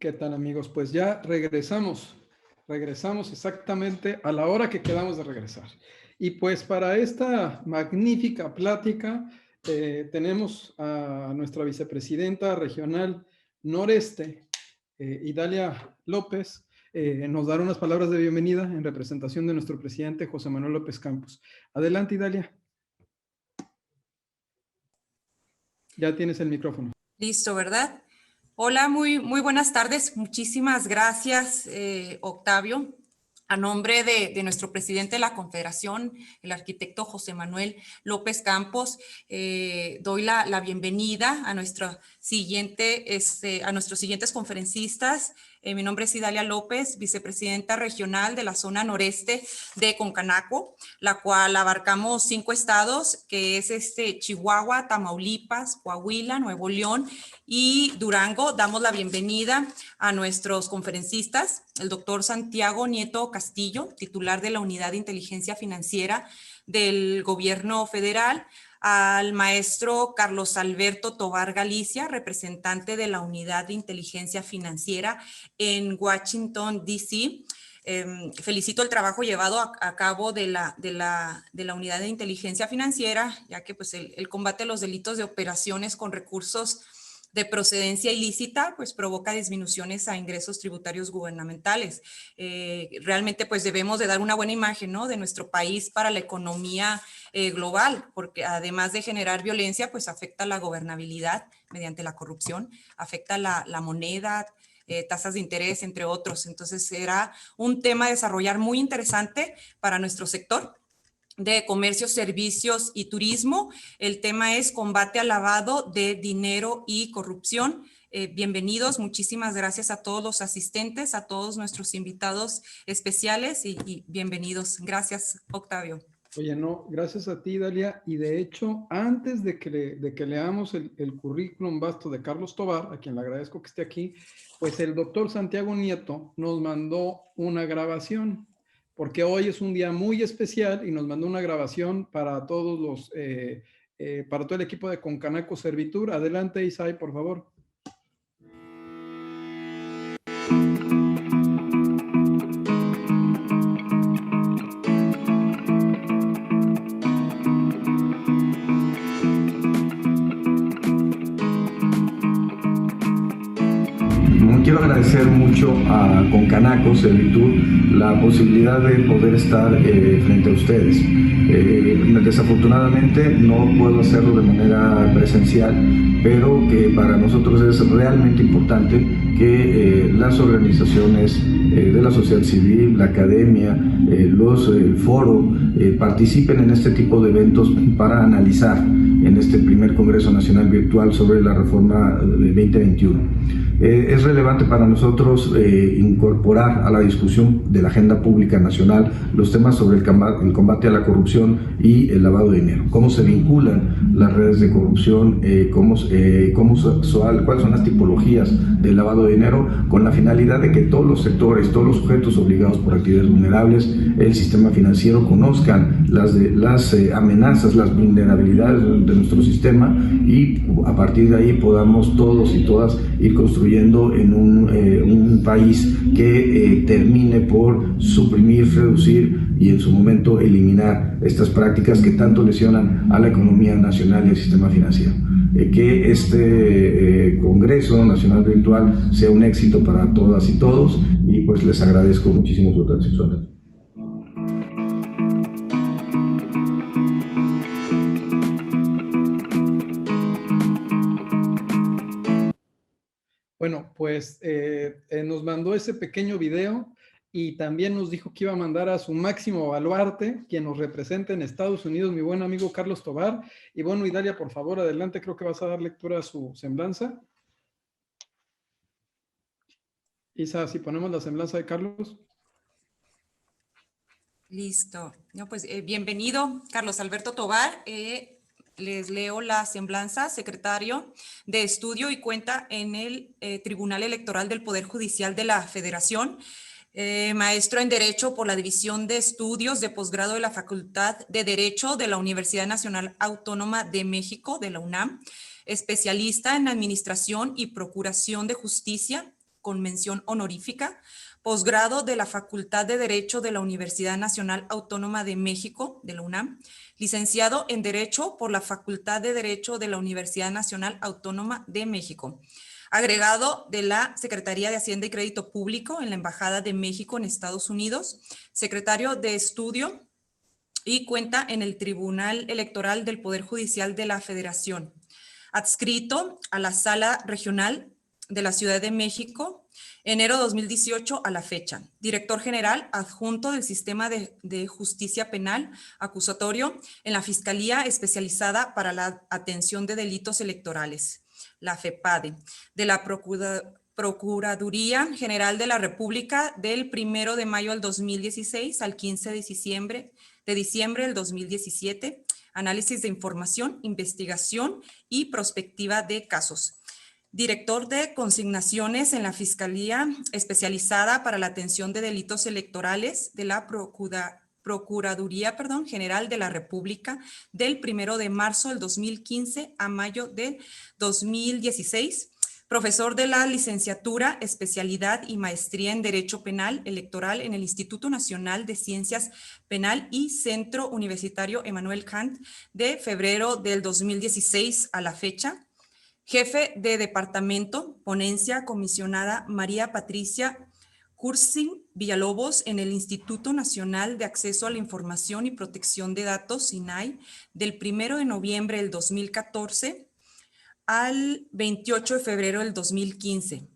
¿Qué tal, amigos? Pues ya regresamos exactamente a la hora que quedamos de regresar. Y pues para esta magnífica plática tenemos a nuestra vicepresidenta regional noreste, Idalia López, nos dará unas palabras de bienvenida en representación de nuestro presidente José Manuel López Campos. Adelante, Idalia. Ya tienes el micrófono. Listo, ¿verdad? Hola, muy buenas tardes. Muchísimas gracias, Octavio. A nombre de nuestro presidente de la Confederación, el arquitecto José Manuel López Campos, doy la bienvenida a nuestros siguientes conferencistas. Mi nombre es Idalia López, vicepresidenta regional de la zona noreste de Concanaco, la cual abarcamos 5 estados, que es Chihuahua, Tamaulipas, Coahuila, Nuevo León y Durango. Damos la bienvenida a nuestros conferencistas, el doctor Santiago Nieto Castillo, titular de la Unidad de Inteligencia Financiera del Gobierno Federal, al maestro Carlos Alberto Tovar Galicia, representante de la Unidad de Inteligencia Financiera en Washington, D.C. Felicito el trabajo llevado a cabo de la Unidad de Inteligencia Financiera, ya que pues, el combate a los delitos de operaciones con recursos de procedencia ilícita, pues provoca disminuciones a ingresos tributarios gubernamentales. Realmente pues debemos de dar una buena imagen, ¿no?, de nuestro país para la economía global, porque además de generar violencia, pues afecta la gobernabilidad mediante la corrupción, afecta la moneda, tasas de interés, entre otros. Entonces será un tema a desarrollar muy interesante para nuestro sector de comercio, servicios y turismo. El tema es combate al lavado de dinero y corrupción. Bienvenidos, muchísimas gracias a todos los asistentes, a todos nuestros invitados especiales y bienvenidos. Gracias, Octavio. Oye, no, gracias a ti, Dalia. Y de hecho, antes de que leamos el currículum vasto de Carlos Tovar, a quien le agradezco que esté aquí, pues el doctor Santiago Nieto nos mandó una grabación, porque hoy es un día muy especial y nos mandó una grabación para todos para todo el equipo de Concanaco Servitur. Adelante, Isai, por favor. Quiero agradecer mucho a Concanaco Servitur la posibilidad de poder estar frente a ustedes. Desafortunadamente no puedo hacerlo de manera presencial, pero que para nosotros es realmente importante que las organizaciones de la sociedad civil, la academia, los foros participen en este tipo de eventos para analizar en este primer Congreso Nacional Virtual sobre la reforma de 2021. Es relevante para nosotros incorporar a la discusión de la agenda pública nacional los temas sobre el combate a la corrupción y el lavado de dinero, cómo se vinculan las redes de corrupción, cuáles son las tipologías del lavado de dinero, con la finalidad de que todos los sectores, todos los sujetos obligados por actividades vulnerables, el sistema financiero, conozcan las amenazas, las vulnerabilidades de nuestro sistema y a partir de ahí podamos todos y todas ir construyendo en un país que termine por suprimir, reducir y en su momento eliminar estas prácticas que tanto lesionan a la economía nacional y al sistema financiero. Que este Congreso Nacional Virtual sea un éxito para todas y todos y pues les agradezco muchísimo su atención. Bueno, pues nos mandó ese pequeño video y también nos dijo que iba a mandar a su máximo baluarte, quien nos representa en Estados Unidos, mi buen amigo Carlos Tovar. Y bueno, Idalia, por favor, adelante, creo que vas a dar lectura a su semblanza. Isa, si ponemos la semblanza de Carlos. Listo. No, pues, bienvenido, Carlos Alberto Tovar. Les leo la semblanza, secretario de Estudio y cuenta en el Tribunal Electoral del Poder Judicial de la Federación, maestro en Derecho por la División de Estudios de Posgrado de la Facultad de Derecho de la Universidad Nacional Autónoma de México, de la UNAM, especialista en Administración y Procuración de Justicia, con mención honorífica, posgrado de la Facultad de Derecho de la Universidad Nacional Autónoma de México, de la UNAM, licenciado en Derecho por la Facultad de Derecho de la Universidad Nacional Autónoma de México, agregado de la Secretaría de Hacienda y Crédito Público en la Embajada de México en Estados Unidos, secretario de Estudio y cuenta en el Tribunal Electoral del Poder Judicial de la Federación, adscrito a la Sala Regional de la Ciudad de México, enero 2018 a la fecha. Director general adjunto del Sistema de Justicia Penal Acusatorio en la Fiscalía Especializada para la Atención de Delitos Electorales, la FEPADE, de la Procuraduría General de la República del 1 de mayo del 2016 al 15 de diciembre del 2017, análisis de información, investigación y prospectiva de casos. Director de consignaciones en la Fiscalía Especializada para la Atención de Delitos Electorales de la Procuraduría General de la República del 1 de marzo del 2015 a mayo del 2016. Profesor de la licenciatura, especialidad y maestría en Derecho Penal Electoral en el Instituto Nacional de Ciencias Penal y Centro Universitario Emanuel Kant de febrero del 2016 a la fecha. Jefe de Departamento, Ponencia Comisionada María Patricia Cursing Villalobos en el Instituto Nacional de Acceso a la Información y Protección de Datos, INAI, del 1 de noviembre del 2014 al 28 de febrero del 2015.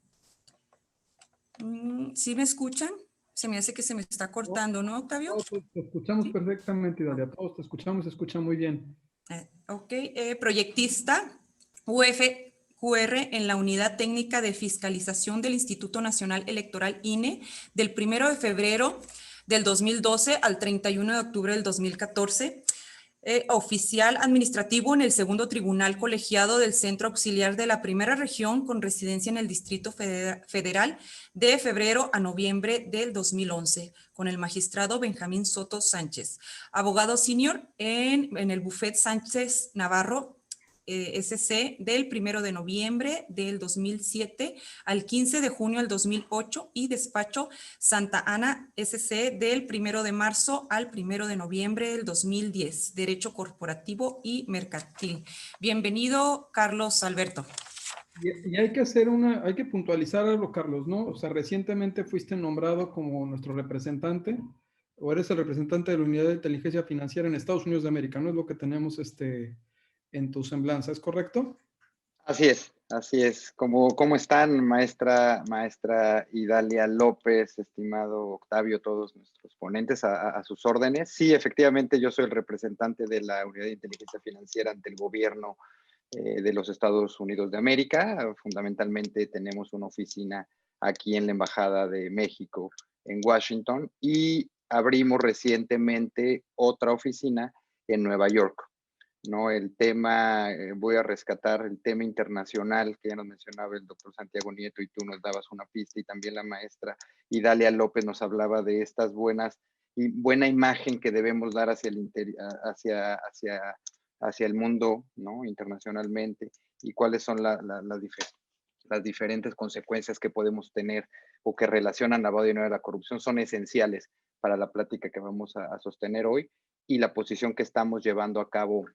¿Sí me escuchan? Se me hace que se me está cortando, ¿no, Octavio? Todos te escuchamos perfectamente, Dalia. Todos te escuchamos, se escucha muy bien. Ok, proyectista UFQR en la Unidad Técnica de Fiscalización del Instituto Nacional Electoral INE del 1 de febrero del 2012 al 31 de octubre del 2014. Oficial administrativo en el segundo tribunal colegiado del Centro Auxiliar de la Primera Región con residencia en el Distrito Federal de febrero a noviembre del 2011 con el magistrado Benjamín Soto Sánchez. Abogado senior en el Bufet Sánchez Navarro SC del 1 de noviembre del 2007 al 15 de junio del 2008 y despacho Santa Ana SC del 1 de marzo al 1 de noviembre del 2010, Derecho Corporativo y Mercantil. Bienvenido, Carlos Alberto. Y hay que hay que puntualizar algo, Carlos, ¿no? O sea, recientemente fuiste nombrado como nuestro representante, o eres el representante de la Unidad de Inteligencia Financiera en Estados Unidos de América, ¿no? Es lo que tenemos en tu semblanza, ¿es correcto? Así es, así es. ¿Cómo están, maestra Idalia López, estimado Octavio, todos nuestros ponentes a sus órdenes? Sí, efectivamente, yo soy el representante de la Unidad de Inteligencia Financiera ante el gobierno de los Estados Unidos de América. Fundamentalmente tenemos una oficina aquí en la Embajada de México en Washington y abrimos recientemente otra oficina en Nueva York. ¿No? El tema, voy a rescatar el tema internacional que ya nos mencionaba el doctor Santiago Nieto y tú nos dabas una pista y también la maestra Idalia López nos hablaba de estas buena imagen que debemos dar hacia el mundo, ¿no? Internacionalmente y cuáles son las diferentes consecuencias que podemos tener o que relacionan lavado de dinero y la corrupción son esenciales para la plática que vamos a sostener hoy y la posición que estamos llevando a cabo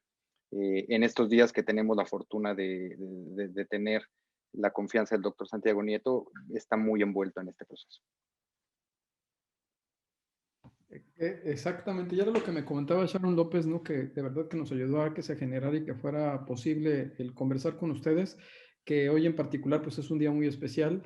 en estos días que tenemos la fortuna de tener la confianza del doctor Santiago Nieto, está muy envuelto en este proceso. Exactamente, ya era lo que me comentaba Sharon López, ¿no? Que de verdad que nos ayudó a que se generara y que fuera posible el conversar con ustedes, que hoy en particular pues es un día muy especial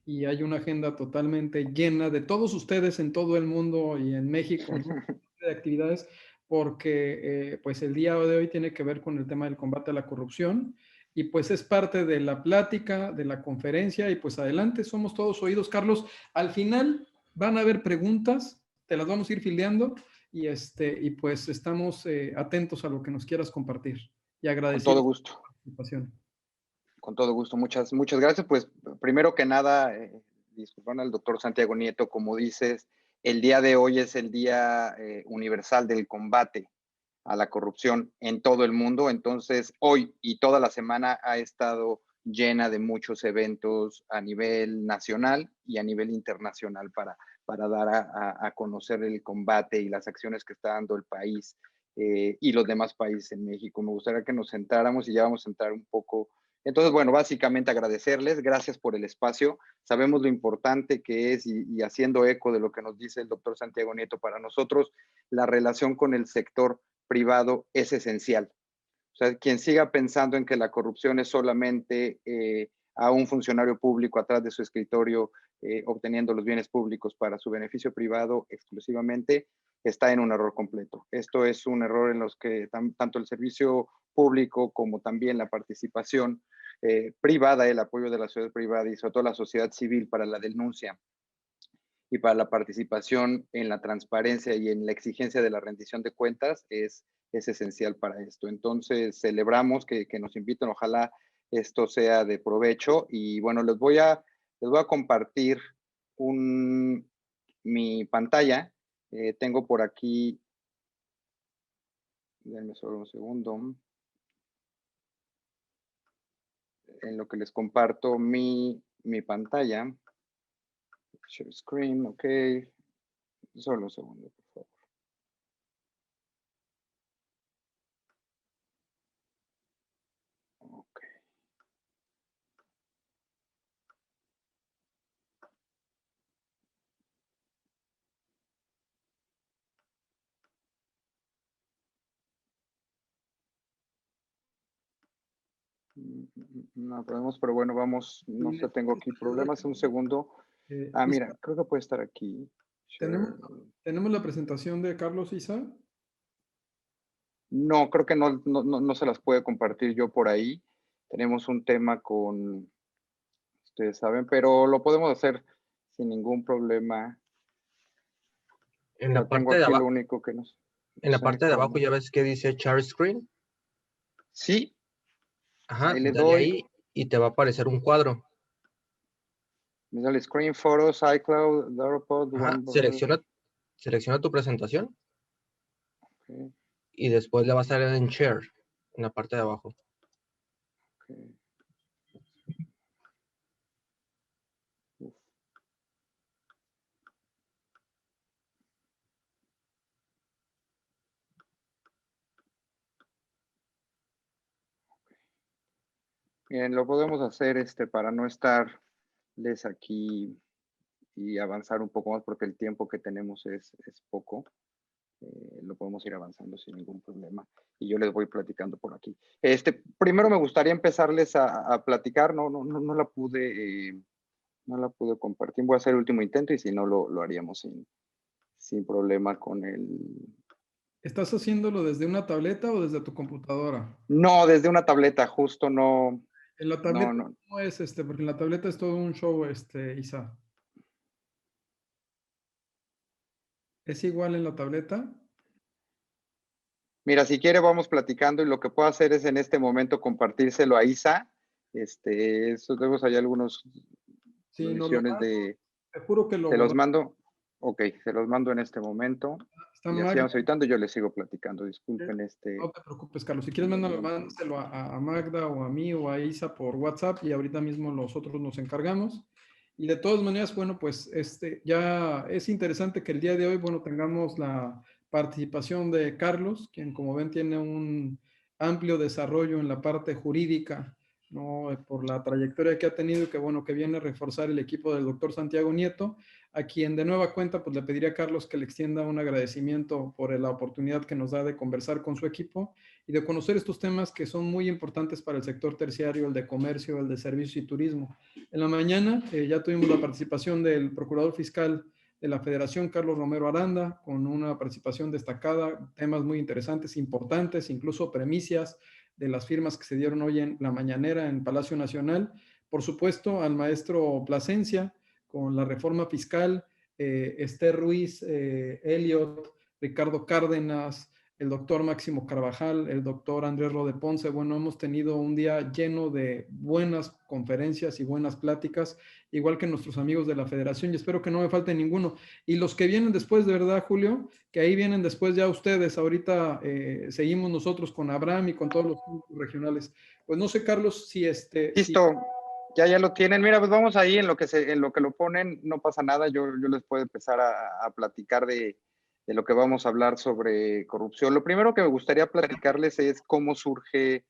y hay una agenda totalmente llena de todos ustedes en todo el mundo y en México, ¿no? De actividades, porque pues el día de hoy tiene que ver con el tema del combate a la corrupción y pues es parte de la plática, de la conferencia y pues adelante, somos todos oídos. Carlos, al final van a haber preguntas, te las vamos a ir fildeando y pues estamos atentos a lo que nos quieras compartir y agradecidos. Con todo gusto. Por la participación. Con todo gusto, muchas gracias. Pues primero que nada, disculpan al doctor Santiago Nieto, como dices, el día de hoy es el Día Universal del Combate a la Corrupción en todo el mundo. Entonces, hoy y toda la semana ha estado llena de muchos eventos a nivel nacional y a nivel internacional para dar a conocer el combate y las acciones que está dando el país y los demás países en México. Me gustaría que nos sentáramos y ya vamos a entrar un poco. Entonces, bueno, básicamente agradecerles, gracias por el espacio. Sabemos lo importante que es y haciendo eco de lo que nos dice el doctor Santiago Nieto, para nosotros la relación con el sector privado es esencial. O sea, quien siga pensando en que la corrupción es solamente a un funcionario público atrás de su escritorio obteniendo los bienes públicos para su beneficio privado exclusivamente, está en un error completo. Esto es un error en los que tanto el servicio público como también la participación privada, el apoyo de la sociedad privada y sobre todo la sociedad civil para la denuncia y para la participación en la transparencia y en la exigencia de la rendición de cuentas es esencial para esto. Entonces, celebramos que nos inviten, ojalá esto sea de provecho. Y bueno, les voy a compartir mi pantalla. Tengo por aquí, denme solo un segundo, en lo que les comparto mi pantalla. Share screen, ok. Solo un segundo, por favor. Ok. No podemos, pero bueno, vamos, no sé, tengo aquí problemas, un segundo. Mira, creo que puede estar aquí. ¿Tenemos la presentación de Carlos Isa? No, creo que no se las puede compartir yo por ahí. Tenemos un tema con, ustedes saben, pero lo podemos hacer sin ningún problema. En la parte de abajo, lo único que nos... en la parte de abajo ya ves que dice Share Screen. Sí. Ajá, dale ahí y te va a aparecer un cuadro. Me sale Screen, Photos, iCloud, Dropbox. Ajá, selecciona tu presentación. Okay. Y después le vas a dar en Share, en la parte de abajo. Okay. Bien, lo podemos hacer para no estarles aquí y avanzar un poco más porque el tiempo que tenemos es poco. Lo podemos ir avanzando sin ningún problema y yo les voy platicando por aquí. Primero me gustaría empezarles a platicar, no la pude compartir, voy a hacer el último intento y si no lo haríamos sin problema con el... ¿Estás haciéndolo desde una tableta o desde tu computadora? No, desde una tableta, justo no. En la tableta no es porque en la tableta es todo un show, Isa. ¿Es igual en la tableta? Mira, si quiere vamos platicando y lo que puedo hacer es en este momento compartírselo a Isa. Tenemos ahí algunos soluciones te juro que te los mando. Ok, se los mando en este momento. Y así vamos editando, yo les sigo platicando. Disculpen No te preocupes, Carlos. Si quieres, mándaselo a Magda o a mí o a Isa por WhatsApp y ahorita mismo nosotros nos encargamos. Y de todas maneras, bueno, pues ya es interesante que el día de hoy, bueno, tengamos la participación de Carlos, quien como ven tiene un amplio desarrollo en la parte jurídica, ¿no? Por la trayectoria que ha tenido y que bueno, que viene a reforzar el equipo del doctor Santiago Nieto, a quien de nueva cuenta pues le pediría a Carlos que le extienda un agradecimiento por la oportunidad que nos da de conversar con su equipo y de conocer estos temas que son muy importantes para el sector terciario, el de comercio, el de servicios y turismo. En la mañana ya tuvimos la participación del procurador fiscal de la Federación, Carlos Romero Aranda, con una participación destacada, temas muy interesantes, importantes, incluso premisas de las firmas que se dieron hoy en la mañanera en Palacio Nacional. Por supuesto, al maestro Plasencia, con la reforma fiscal, Esther Ruiz, Elliot, Ricardo Cárdenas, el doctor Máximo Carvajal, el doctor Andrés Rode Ponce. Bueno, hemos tenido un día lleno de buenas conferencias y buenas pláticas, igual que nuestros amigos de la federación, y espero que no me falte ninguno. Y los que vienen después, de verdad, Julio, que ahí vienen después ya ustedes. Ahorita seguimos nosotros con Abraham y con todos los regionales. Pues no sé, Carlos, si Listo, ya lo tienen. Mira, pues vamos ahí en lo que lo ponen, no pasa nada. Yo les puedo empezar a platicar de lo que vamos a hablar sobre corrupción. Lo primero que me gustaría platicarles es cómo surge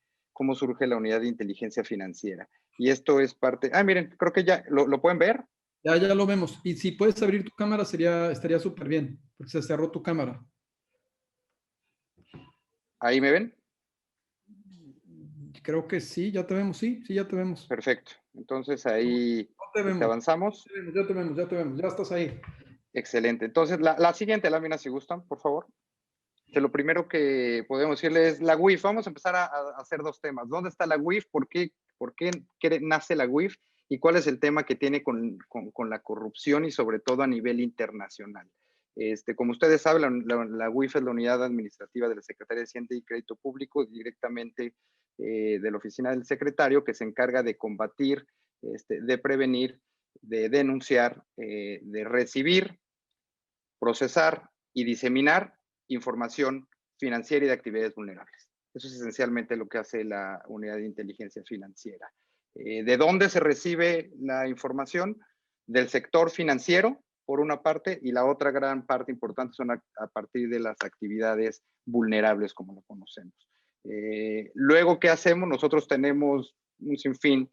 la unidad de inteligencia financiera. Y esto es parte. Miren, creo que ya lo pueden ver. Ya lo vemos. Y si puedes abrir tu cámara, estaría súper bien, porque se cerró tu cámara. ¿Ahí me ven? Creo que sí, ya te vemos, sí, ya te vemos. Perfecto. Entonces ahí avanzamos. Ya te vemos, ya estás ahí. Excelente. Entonces, la siguiente lámina, si gustan, por favor. Lo primero que podemos decirles es la UIF. Vamos a empezar a hacer dos temas. ¿Dónde está la UIF? ¿Por qué nace la UIF? ¿Y cuál es el tema que tiene con la corrupción y sobre todo a nivel internacional? Como ustedes saben, la UIF es la unidad administrativa de la Secretaría de Hacienda y Crédito Público, directamente de la oficina del secretario, que se encarga de combatir, de prevenir, de denunciar, de recibir, procesar y diseminar información financiera y de actividades vulnerables. Eso es esencialmente lo que hace la unidad de inteligencia financiera. ¿De dónde se recibe la información? Del sector financiero, por una parte, y la otra gran parte importante son a partir de las actividades vulnerables, como lo conocemos. Luego, ¿qué hacemos? Nosotros tenemos un sinfín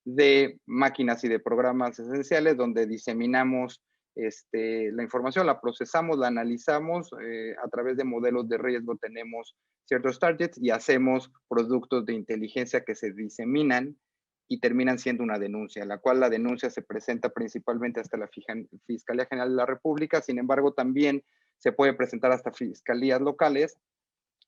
de máquinas y de programas esenciales donde diseminamos la información, la procesamos, la analizamos, a través de modelos de riesgo tenemos ciertos targets y hacemos productos de inteligencia que se diseminan y terminan siendo una denuncia, la cual la denuncia se presenta principalmente hasta la Fiscalía General de la República. Sin embargo, también se puede presentar hasta fiscalías locales,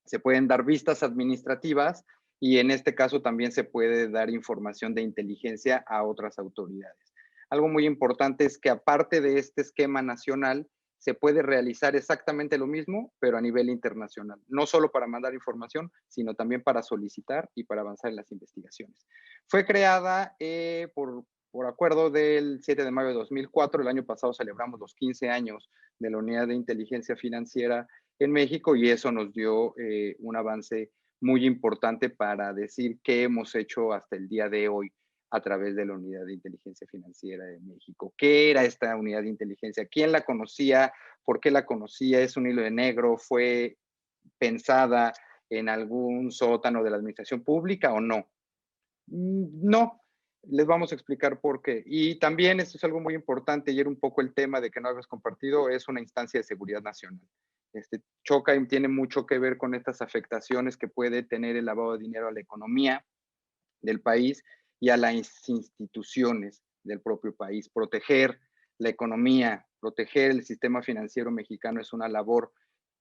se pueden dar vistas administrativas y en este caso también se puede dar información de inteligencia a otras autoridades. Algo muy importante es que aparte de este esquema nacional, se puede realizar exactamente lo mismo, pero a nivel internacional. No solo para mandar información, sino también para solicitar y para avanzar en las investigaciones. Fue creada por acuerdo del 7 de mayo de 2004. El año pasado celebramos los 15 años de la Unidad de Inteligencia Financiera en México y eso nos dio un avance muy importante para decir qué hemos hecho hasta el día de hoy a través de la Unidad de Inteligencia Financiera de México. ¿Qué era esta unidad de inteligencia? ¿Quién la conocía? ¿Por qué la conocía? ¿Es un hilo de negro? ¿Fue pensada en algún sótano de la administración pública o no? No, les vamos a explicar por qué. Y también, esto es algo muy importante, y era un poco el tema de que no habías compartido, es una instancia de seguridad nacional. Choca y tiene mucho que ver con estas afectaciones que puede tener el lavado de dinero a la economía del país y a las instituciones del propio país. Proteger la economía, proteger el sistema financiero mexicano es una labor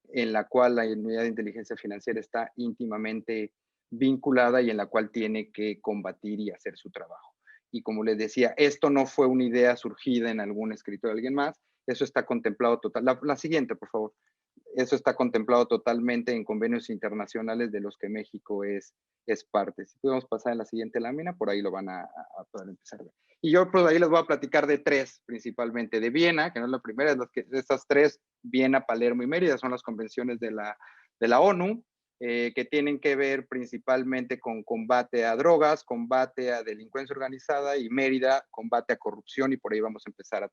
en la cual la unidad de inteligencia financiera está íntimamente vinculada y en la cual tiene que combatir y hacer su trabajo. Y como les decía, esto no fue una idea surgida en algún escritor de alguien más, eso está contemplado total. La siguiente, por favor. Eso está contemplado totalmente en convenios internacionales de los que México es parte. Si podemos pasar a la siguiente lámina, por ahí lo van a poder empezar a ver. Y yo pues ahí les voy a platicar de tres, principalmente de Viena, que no es la primera, estas tres, Viena, Palermo y Mérida, son las convenciones de la ONU, que tienen que ver principalmente con combate a drogas, combate a delincuencia organizada, y Mérida, combate a corrupción, y por ahí vamos a empezar a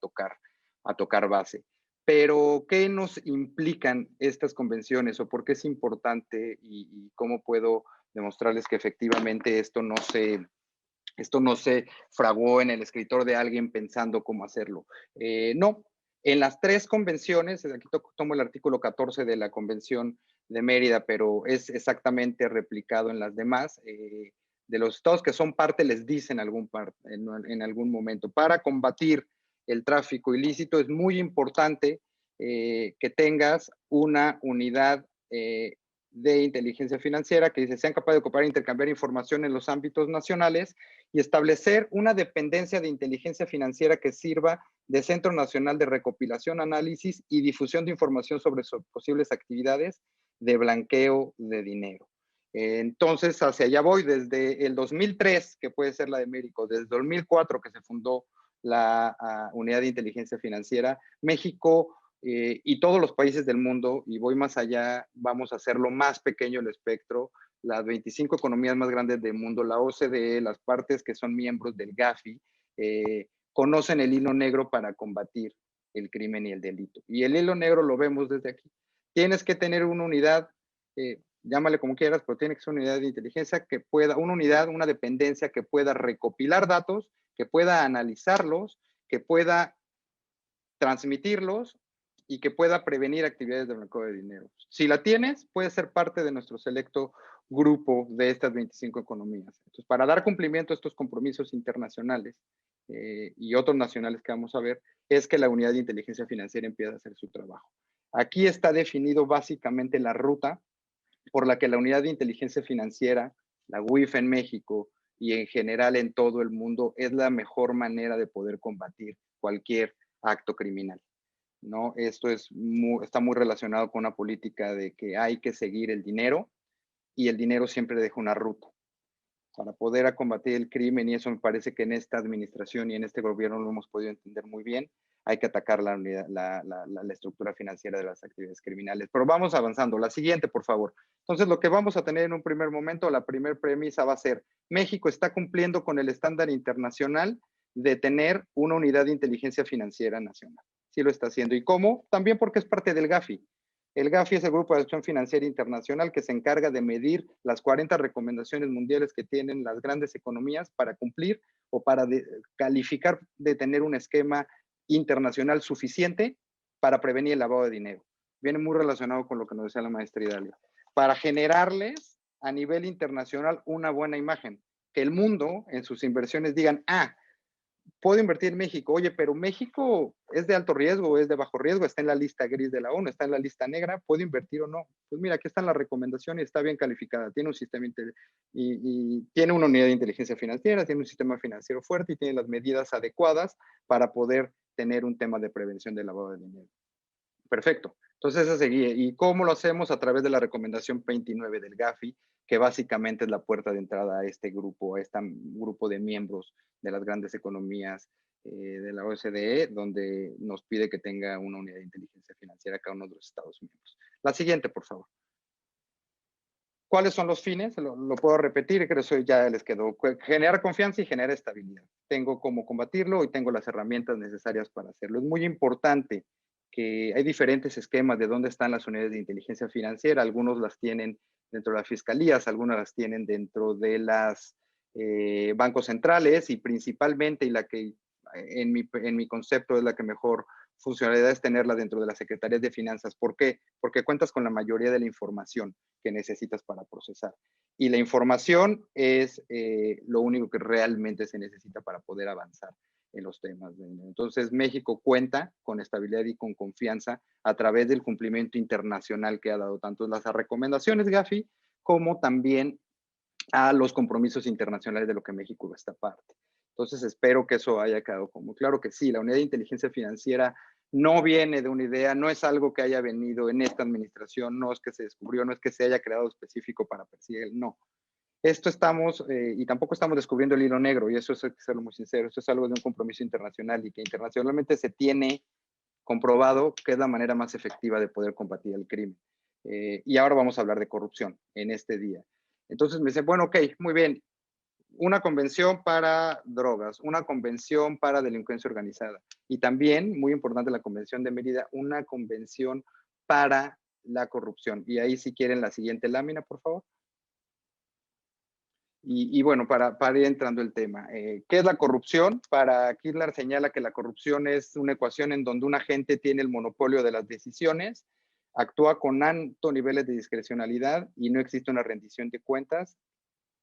tocar base. Pero, ¿qué nos implican estas convenciones o por qué es importante y cómo puedo demostrarles que efectivamente esto no se fraguó en el escritor de alguien pensando cómo hacerlo? No, en las tres convenciones, aquí tomo el artículo 14 de la Convención de Mérida, pero es exactamente replicado en las demás, de los estados que son parte les dicen en algún momento, para combatir el tráfico ilícito es muy importante que tengas una unidad de inteligencia financiera que dice sean capaces de ocupar e intercambiar información en los ámbitos nacionales y establecer una dependencia de inteligencia financiera que sirva de Centro Nacional de Recopilación, Análisis y Difusión de Información sobre posibles actividades de blanqueo de dinero. Entonces, hacia allá voy. Desde el 2003, que puede ser la de México, desde el 2004 que se fundó la Unidad de Inteligencia Financiera, México y todos los países del mundo, y voy más allá, vamos a hacerlo más pequeño el espectro, las 25 economías más grandes del mundo, la OCDE, las partes que son miembros del GAFI, conocen el hilo negro para combatir el crimen y el delito. Y el hilo negro lo vemos desde aquí. Tienes que tener una unidad, llámale como quieras, pero tiene que ser una unidad de inteligencia que pueda, una unidad, una dependencia que pueda recopilar datos, que pueda analizarlos, que pueda transmitirlos y que pueda prevenir actividades de blanqueo de dinero. Si la tienes, puede ser parte de nuestro selecto grupo de estas 25 economías. Entonces, para dar cumplimiento a estos compromisos internacionales y otros nacionales que vamos a ver, es que la Unidad de Inteligencia Financiera empieza a hacer su trabajo. Aquí está definido básicamente la ruta por la que la Unidad de Inteligencia Financiera, la UIF en México y en general en todo el mundo, es la mejor manera de poder combatir cualquier acto criminal, ¿no? Esto está muy relacionado con una política de que hay que seguir el dinero y el dinero siempre deja una ruta para poder combatir el crimen, y eso me parece que en esta administración y en este gobierno lo hemos podido entender muy bien. Hay que atacar la estructura financiera de las actividades criminales. Pero vamos avanzando. La siguiente, por favor. Entonces, lo que vamos a tener en un primer momento, la primera premisa va a ser: México está cumpliendo con el estándar internacional de tener una unidad de inteligencia financiera nacional. Sí lo está haciendo. ¿Y cómo? También porque es parte del GAFI. El GAFI es el Grupo de Acción Financiera Internacional que se encarga de medir las 40 recomendaciones mundiales que tienen las grandes economías para cumplir o para calificar de tener un esquema internacional suficiente para prevenir el lavado de dinero. Viene muy relacionado con lo que nos decía la maestra Idalia. Para generarles a nivel internacional una buena imagen. Que el mundo en sus inversiones digan: puedo invertir en México. Oye, pero México es de alto riesgo o es de bajo riesgo, está en la lista gris de la ONU, está en la lista negra, ¿puedo invertir o no? Pues mira, aquí están las recomendaciones y está bien calificada. Tiene un sistema y tiene una unidad de inteligencia financiera, tiene un sistema financiero fuerte y tiene las medidas adecuadas para poder tener un tema de prevención del lavado de dinero. Perfecto. Entonces, esa seguía. ¿Y cómo lo hacemos? A través de la recomendación 29 del GAFI, que básicamente es la puerta de entrada a este grupo de miembros de las grandes economías de la OCDE, donde nos pide que tenga una unidad de inteligencia financiera cada uno de los Estados miembros. La siguiente, por favor. ¿Cuáles son los fines? Lo puedo repetir, creo que eso ya les quedó. Generar confianza y generar estabilidad. Tengo cómo combatirlo y tengo las herramientas necesarias para hacerlo. Es muy importante que hay diferentes esquemas de dónde están las unidades de inteligencia financiera. Algunos las tienen dentro de las fiscalías, algunas las tienen dentro de los bancos centrales, y principalmente, y la que en mi concepto es la que mejor funcionalidad es tenerla dentro de las secretarías de finanzas. ¿Por qué? Porque cuentas con la mayoría de la información que necesitas para procesar. Y la información es lo único que realmente se necesita para poder avanzar en los temas. Entonces, México cuenta con estabilidad y con confianza a través del cumplimiento internacional que ha dado tanto las recomendaciones GAFI como también a los compromisos internacionales de lo que México va a esta parte. Entonces, espero que eso haya quedado como claro que sí, la unidad de inteligencia financiera no viene de una idea, no es algo que haya venido en esta administración, no es que se descubrió, no es que se haya creado específico para perseguir, no. Esto estamos, y tampoco estamos descubriendo el hilo negro, y eso hay que serlo muy sincero, esto es algo de un compromiso internacional y que internacionalmente se tiene comprobado que es la manera más efectiva de poder combatir el crimen. Y ahora vamos a hablar de corrupción en este día. Entonces me dice, bueno, ok, muy bien, una convención para drogas, una convención para delincuencia organizada y también, muy importante, la convención de Mérida, una convención para la corrupción. Y ahí, si quieren, la siguiente lámina, por favor. Y bueno, para ir entrando el tema, ¿qué es la corrupción? Para Kirchner señala que la corrupción es una ecuación en donde un agente tiene el monopolio de las decisiones, actúa con altos niveles de discrecionalidad y no existe una rendición de cuentas,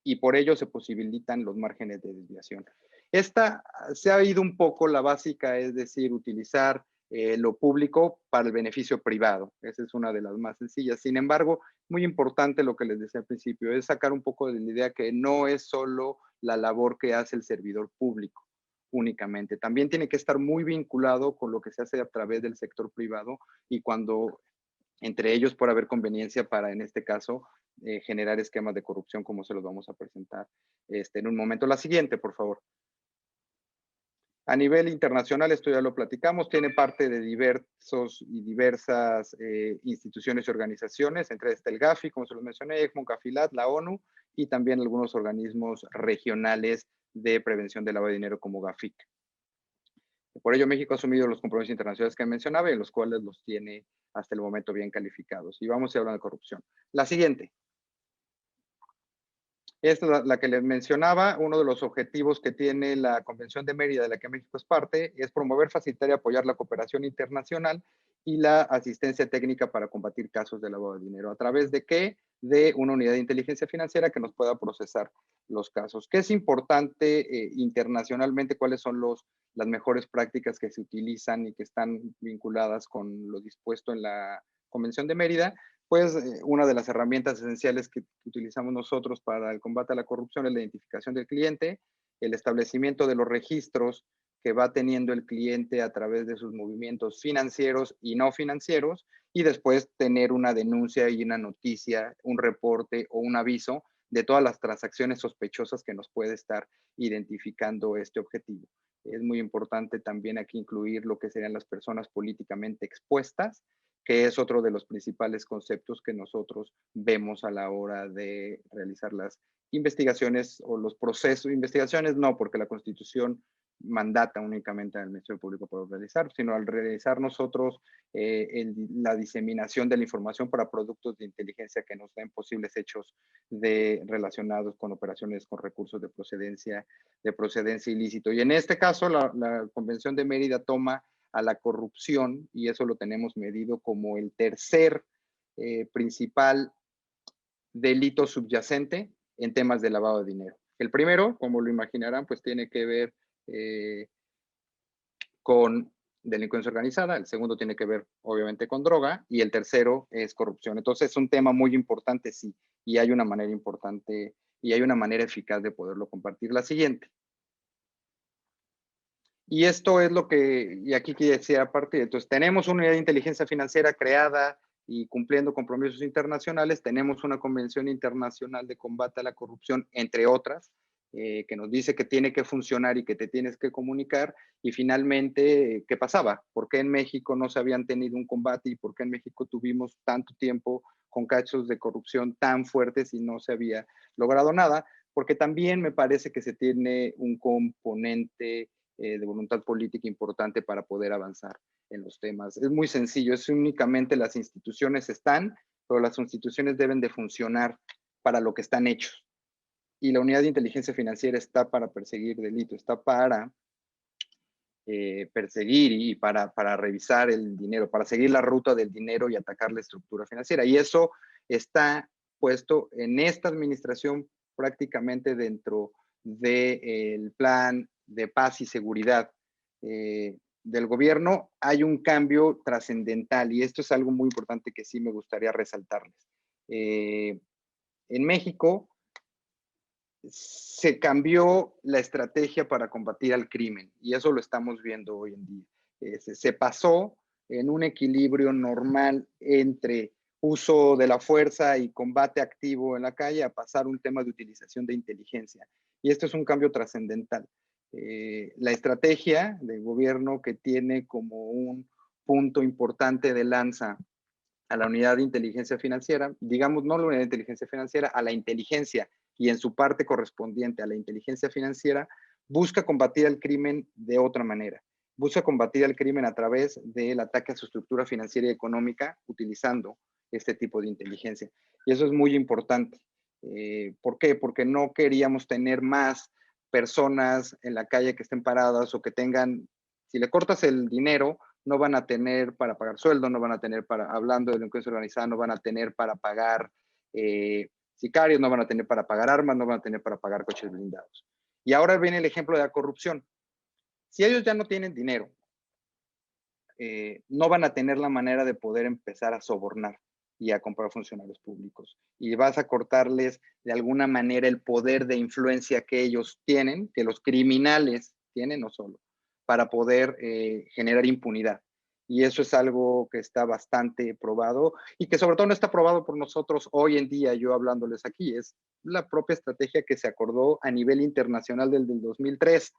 y por ello se posibilitan los márgenes de desviación. Esta se ha ido un poco la básica, es decir, utilizar lo público para el beneficio privado. Esa es una de las más sencillas. Sin embargo, muy importante lo que les decía al principio, es sacar un poco de la idea que no es solo la labor que hace el servidor público únicamente. También tiene que estar muy vinculado con lo que se hace a través del sector privado, y cuando entre ellos por haber conveniencia para, en este caso, generar esquemas de corrupción, como se los vamos a presentar en un momento. La siguiente, por favor. A nivel internacional, esto ya lo platicamos, tiene parte de diversas instituciones y organizaciones, entre este el Gafi, como se los mencioné, ECMO, Gafilat, la ONU, y también algunos organismos regionales de prevención del lavado de dinero como GAFIC. Por ello, México ha asumido los compromisos internacionales que mencionaba y los cuales los tiene hasta el momento bien calificados. Y vamos a hablar de corrupción. La siguiente. Esta es la que les mencionaba. Uno de los objetivos que tiene la Convención de Mérida, de la que México es parte, es promover, facilitar y apoyar la cooperación internacional y la asistencia técnica para combatir casos de lavado de dinero. ¿A través de qué? De una unidad de inteligencia financiera que nos pueda procesar los casos. ¿Qué es importante internacionalmente? ¿Cuáles son las mejores prácticas que se utilizan y que están vinculadas con lo dispuesto en la Convención de Mérida? Pues una de las herramientas esenciales que utilizamos nosotros para el combate a la corrupción es la identificación del cliente, el establecimiento de los registros que va teniendo el cliente a través de sus movimientos financieros y no financieros, y después tener una denuncia y una noticia, un reporte o un aviso de todas las transacciones sospechosas que nos puede estar identificando este objetivo. Es muy importante también aquí incluir lo que serían las personas políticamente expuestas, que es otro de los principales conceptos que nosotros vemos a la hora de realizar las investigaciones o los procesos. Investigaciones no, porque la Constitución mandata únicamente al Ministerio Público para realizar, sino al realizar nosotros la diseminación de la información para productos de inteligencia que nos den posibles hechos relacionados con operaciones con recursos de procedencia ilícito. Y en este caso, la Convención de Mérida toma a la corrupción, y eso lo tenemos medido como el tercer principal delito subyacente en temas de lavado de dinero. El primero, como lo imaginarán, pues tiene que ver con delincuencia organizada, el segundo tiene que ver obviamente con droga, y el tercero es corrupción. Entonces es un tema muy importante, sí, y hay una manera importante y hay una manera eficaz de poderlo compartir. La siguiente. Y esto es lo que, y aquí quiero decir aparte, entonces tenemos una unidad de inteligencia financiera creada y cumpliendo compromisos internacionales, tenemos una convención internacional de combate a la corrupción, entre otras, que nos dice que tiene que funcionar y que te tienes que comunicar, y finalmente, ¿qué pasaba? ¿Por qué en México no se habían tenido un combate y por qué en México tuvimos tanto tiempo con casos de corrupción tan fuertes y no se había logrado nada? Porque también me parece que se tiene un componente de voluntad política importante para poder avanzar en los temas. Es muy sencillo, es únicamente las instituciones están, pero las instituciones deben de funcionar para lo que están hechos. Y la unidad de inteligencia financiera está para perseguir delito, está para perseguir y para revisar el dinero, para seguir la ruta del dinero y atacar la estructura financiera. Y eso está puesto en esta administración prácticamente dentro del plan de paz y seguridad del gobierno. Hay un cambio trascendental y esto es algo muy importante que sí me gustaría resaltarles. En México se cambió la estrategia para combatir al crimen y eso lo estamos viendo hoy en día. Se pasó en un equilibrio normal entre uso de la fuerza y combate activo en la calle a pasar un tema de utilización de inteligencia. Y esto es un cambio trascendental. La estrategia del gobierno que tiene como un punto importante de lanza a la unidad de inteligencia financiera, digamos no la unidad de inteligencia financiera, a la inteligencia y en su parte correspondiente a la inteligencia financiera, busca combatir el crimen de otra manera. Busca combatir el crimen a través del ataque a su estructura financiera y económica utilizando este tipo de inteligencia. Y eso es muy importante. ¿Por qué? Porque no queríamos tener más personas en la calle que estén paradas o que tengan, si le cortas el dinero, no van a tener para pagar sueldo, no van a tener para, hablando de delincuencia organizada, no van a tener para pagar sicarios, no van a tener para pagar armas, no van a tener para pagar coches blindados. Y ahora viene el ejemplo de la corrupción. Si ellos ya no tienen dinero, no van a tener la manera de poder empezar a sobornar y a comprar funcionarios públicos. Y vas a cortarles de alguna manera el poder de influencia que ellos tienen, que los criminales tienen, no solo, para poder generar impunidad. Y eso es algo que está bastante probado y que sobre todo no está probado por nosotros hoy en día, yo hablándoles aquí, es la propia estrategia que se acordó a nivel internacional del 2003,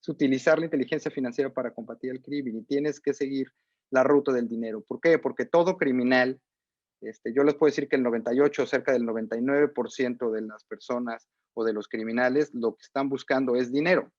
es utilizar la inteligencia financiera para combatir el crimen y tienes que seguir la ruta del dinero. ¿Por qué? Porque todo criminal, yo les puedo decir que el 98, cerca del 99% de las personas o de los criminales, lo que están buscando es dinero.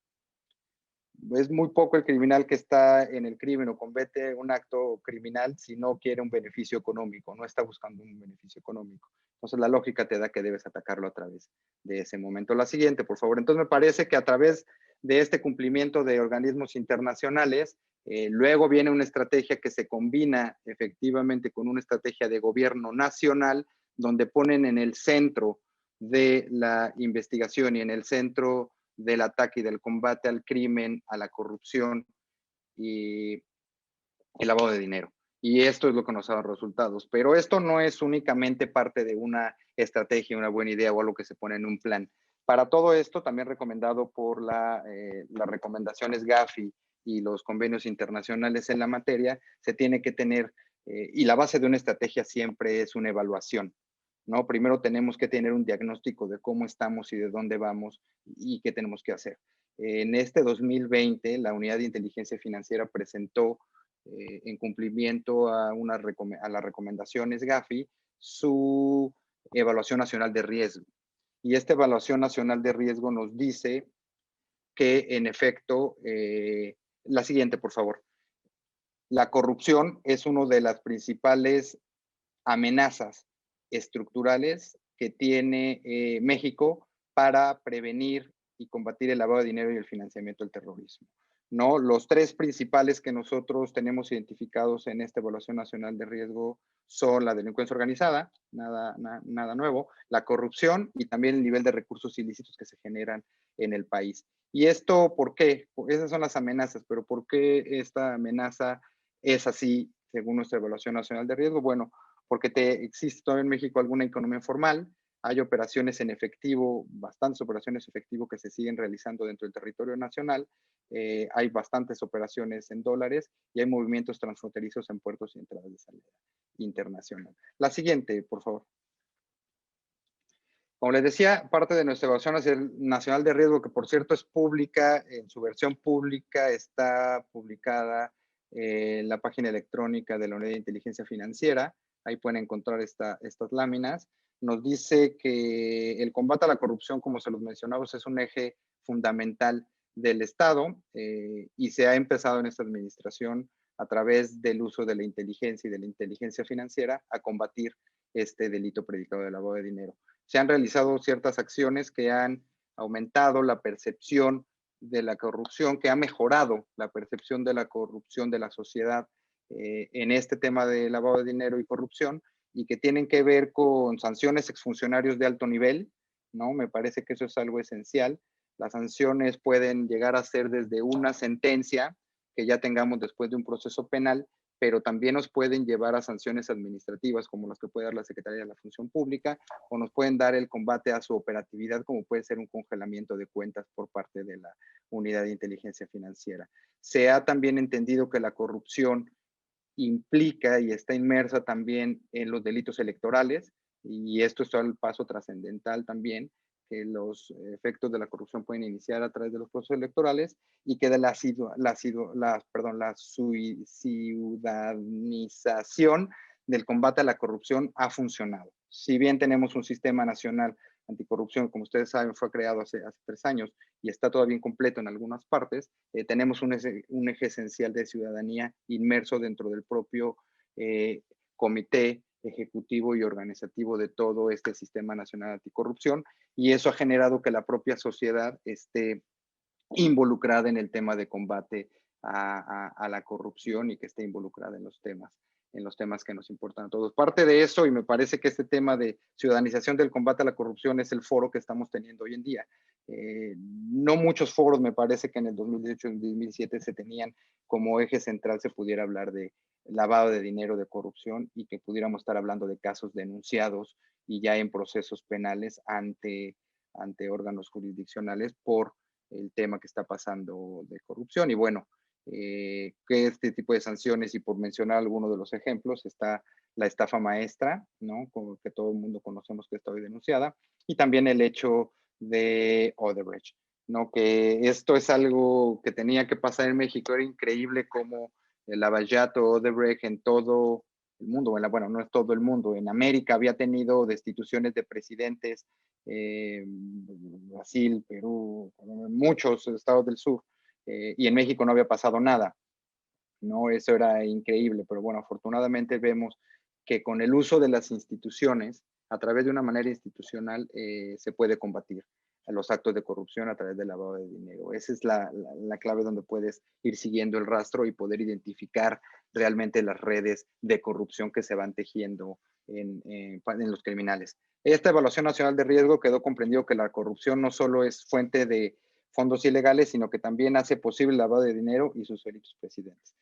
Es muy poco el criminal que está en el crimen o comete un acto criminal si no quiere un beneficio económico, no está buscando un beneficio económico. Entonces la lógica te da que debes atacarlo a través de ese momento. La siguiente, por favor. Entonces me parece que a través de este cumplimiento de organismos internacionales, luego viene una estrategia que se combina efectivamente con una estrategia de gobierno nacional, donde ponen en el centro de la investigación y en el centro del ataque y del combate al crimen, a la corrupción y el lavado de dinero. Y esto es lo que nos ha dado resultados. Pero esto no es únicamente parte de una estrategia, una buena idea o algo que se pone en un plan. Para todo esto, también recomendado por las recomendaciones Gafi y los convenios internacionales en la materia, se tiene que tener, y la base de una estrategia siempre es una evaluación, ¿no? Primero tenemos que tener un diagnóstico de cómo estamos y de dónde vamos y qué tenemos que hacer. En este 2020, la Unidad de Inteligencia Financiera presentó, en cumplimiento a las recomendaciones Gafi, su evaluación nacional de riesgo. Y esta evaluación nacional de riesgo nos dice que, en efecto, la siguiente, por favor. La corrupción es una de las principales amenazas estructurales que tiene México para prevenir y combatir el lavado de dinero y el financiamiento del terrorismo, ¿no? Los tres principales que nosotros tenemos identificados en esta evaluación nacional de riesgo son la delincuencia organizada, nada nuevo, la corrupción y también el nivel de recursos ilícitos que se generan en el país. ¿Y esto por qué? Esas son las amenazas, pero ¿por qué esta amenaza es así según nuestra evaluación nacional de riesgo? Bueno, porque existe todavía en México alguna economía informal, hay operaciones en efectivo, bastantes operaciones en efectivo que se siguen realizando dentro del territorio nacional, hay bastantes operaciones en dólares y hay movimientos transfronterizos en puertos y entradas de salida internacional. La siguiente, por favor. Como les decía, parte de nuestra evaluación nacional de riesgo, que por cierto es pública, en su versión pública está publicada en la página electrónica de la Unidad de Inteligencia Financiera, ahí pueden encontrar estas láminas, nos dice que el combate a la corrupción, como se los mencionamos, es un eje fundamental del Estado y se ha empezado en esta administración a través del uso de la inteligencia y de la inteligencia financiera a combatir este delito predicado de lavado de dinero. Se han realizado ciertas acciones que han aumentado la percepción de la corrupción, que ha mejorado la percepción de la corrupción de la sociedad en este tema de lavado de dinero y corrupción, y que tienen que ver con sanciones exfuncionarios de alto nivel, ¿no? Me parece que eso es algo esencial. Las sanciones pueden llegar a ser desde una sentencia que ya tengamos después de un proceso penal, pero también nos pueden llevar a sanciones administrativas como las que puede dar la Secretaría de la Función Pública, o nos pueden dar el combate a su operatividad, como puede ser un congelamiento de cuentas por parte de la Unidad de Inteligencia Financiera. Se ha también entendido que la corrupción implica y está inmersa también en los delitos electorales, y esto es el paso trascendental también, que los efectos de la corrupción pueden iniciar a través de los procesos electorales y que de la ciudadanización del combate a la corrupción ha funcionado. Si bien tenemos un sistema nacional anticorrupción, como ustedes saben, fue creado hace 3 años y está todavía incompleto en algunas partes, tenemos un eje esencial de ciudadanía inmerso dentro del propio comité ejecutivo y organizativo de todo este sistema nacional anticorrupción, y eso ha generado que la propia sociedad esté involucrada en el tema de combate a la corrupción y que esté involucrada en los temas que nos importan a todos. Parte de eso, y me parece que este tema de ciudadanización del combate a la corrupción es el foro que estamos teniendo hoy en día. No muchos foros, me parece que en el 2018 y el 2017 se tenían como eje central, se pudiera hablar de lavado de dinero, de corrupción, y que pudiéramos estar hablando de casos denunciados y ya en procesos penales ante órganos jurisdiccionales por el tema que está pasando de corrupción. Y bueno, que este tipo de sanciones, y por mencionar algunos de los ejemplos, está la estafa maestra, ¿no? Como que todo el mundo conocemos que está hoy denunciada, y también el hecho de Odebrecht, ¿no? Que esto es algo que tenía que pasar en México. Era increíble cómo el Lavallato, Odebrecht en todo el mundo, bueno, no es todo el mundo, en América había tenido destituciones de presidentes, Brasil, Perú, muchos estados del sur, y en México no había pasado nada, ¿no? Eso era increíble, pero bueno, afortunadamente vemos que con el uso de las instituciones, a través de una manera institucional, se puede combatir a los actos de corrupción a través del lavado de dinero. Esa es la clave donde puedes ir siguiendo el rastro y poder identificar realmente las redes de corrupción que se van tejiendo en los criminales. Esta evaluación nacional de riesgo quedó comprendido que la corrupción no solo es fuente de fondos ilegales, sino que también hace posible el lavado de dinero y sus delitos precedentes.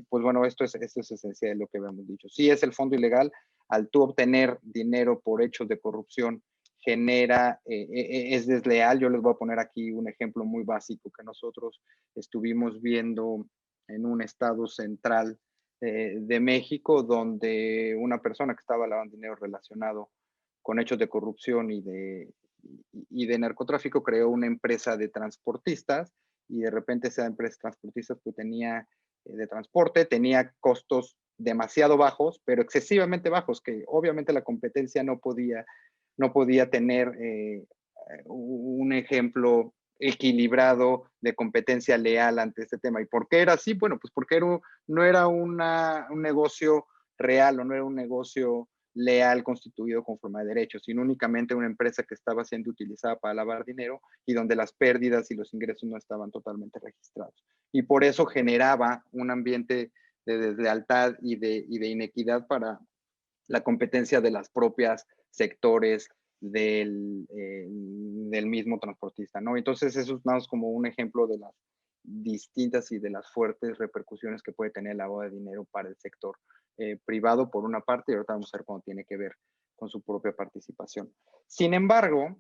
Pues bueno, esto es esencial lo que habíamos dicho. Sí es el fondo ilegal, al tú obtener dinero por hechos de corrupción, es desleal. Yo les voy a poner aquí un ejemplo muy básico que nosotros estuvimos viendo en un estado central de México, donde una persona que estaba lavando dinero relacionado con hechos de corrupción y de narcotráfico creó una empresa de transportistas, y de repente esa empresa de transportistas pues tenía de transporte, tenía costos demasiado bajos, pero excesivamente bajos, que obviamente la competencia no podía tener un ejemplo equilibrado de competencia leal ante este tema. ¿Y por qué era así? Bueno, pues porque no era un negocio real, o no era un negocio leal constituido conforme a derecho, sino únicamente una empresa que estaba siendo utilizada para lavar dinero y donde las pérdidas y los ingresos no estaban totalmente registrados. Y por eso generaba un ambiente de deslealtad y de inequidad para la competencia de las propias sectores del mismo transportista, ¿no? Entonces eso es más como un ejemplo de las distintas y de las fuertes repercusiones que puede tener el lavado de dinero para el sector privado por una parte, y ahorita vamos a ver cómo tiene que ver con su propia participación. Sin embargo,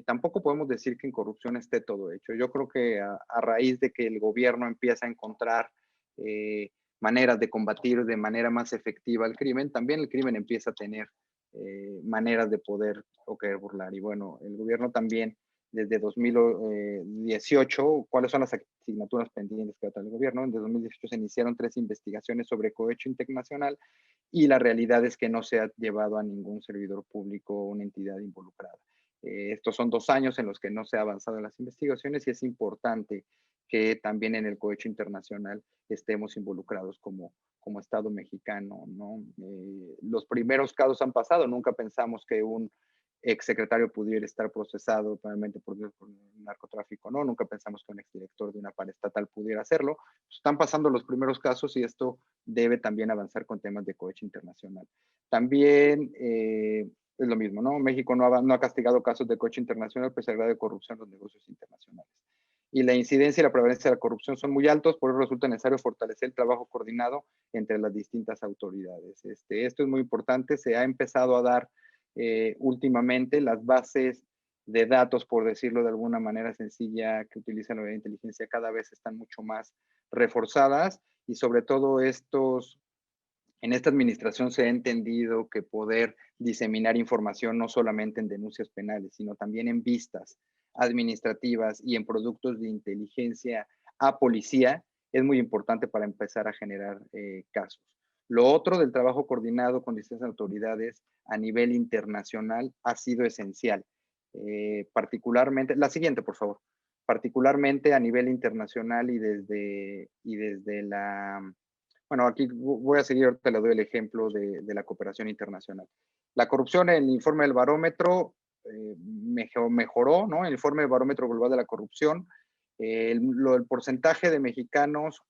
tampoco podemos decir que en corrupción esté todo hecho. Yo creo que a raíz de que el gobierno empieza a encontrar maneras de combatir de manera más efectiva el crimen, también el crimen empieza a tener maneras de poder o querer burlar. Y bueno, el gobierno también desde 2018, ¿cuáles son las asignaturas pendientes que trata el gobierno? Desde 2018 se iniciaron 3 investigaciones sobre cohecho internacional, y la realidad es que no se ha llevado a ningún servidor público o una entidad involucrada. Estos son 2 años en los que no se ha avanzado en las investigaciones, y es importante que también en el cohecho internacional estemos involucrados como Estado mexicano, ¿no? Los primeros casos han pasado, nunca pensamos que un exsecretario pudiera estar procesado probablemente por narcotráfico, ¿no? Nunca pensamos que un exdirector de una paraestatal pudiera hacerlo. Están pasando los primeros casos, y esto debe también avanzar con temas de cohecho internacional. También es lo mismo, ¿no? México no ha castigado casos de cohecho internacional pese al grado de corrupción en los negocios internacionales. Y la incidencia y la prevalencia de la corrupción son muy altos, por eso resulta necesario fortalecer el trabajo coordinado entre las distintas autoridades. Esto es muy importante. Se ha empezado a dar últimamente las bases de datos, por decirlo de alguna manera sencilla, que utiliza la inteligencia, cada vez están mucho más reforzadas, y sobre todo en esta administración se ha entendido que poder diseminar información no solamente en denuncias penales, sino también en vistas administrativas y en productos de inteligencia a policía es muy importante para empezar a generar casos. Lo otro del trabajo coordinado con distintas autoridades a nivel internacional ha sido esencial. Particularmente, la siguiente, por favor. Particularmente a nivel internacional y desde la... Bueno, aquí voy a seguir, ahorita le doy el ejemplo de la cooperación internacional. La corrupción en el informe del barómetro mejoró, ¿no? El informe del barómetro global de la corrupción, el porcentaje de mexicanos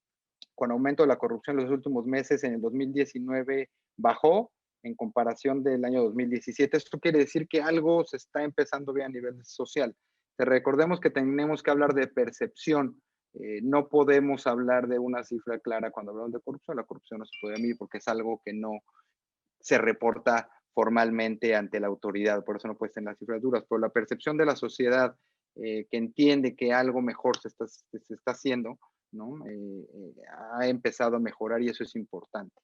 con aumento de la corrupción en los últimos meses en el 2019 bajó en comparación del año 2017. Esto quiere decir que algo se está empezando bien a nivel social. Recordemos que tenemos que hablar de percepción. No podemos hablar de una cifra clara cuando hablamos de corrupción. La corrupción no se puede medir porque es algo que no se reporta formalmente ante la autoridad, por eso no pueden tener las cifras duras, pero la percepción de la sociedad que entiende que algo mejor se está haciendo, ¿no? Ha empezado a mejorar y eso es importante.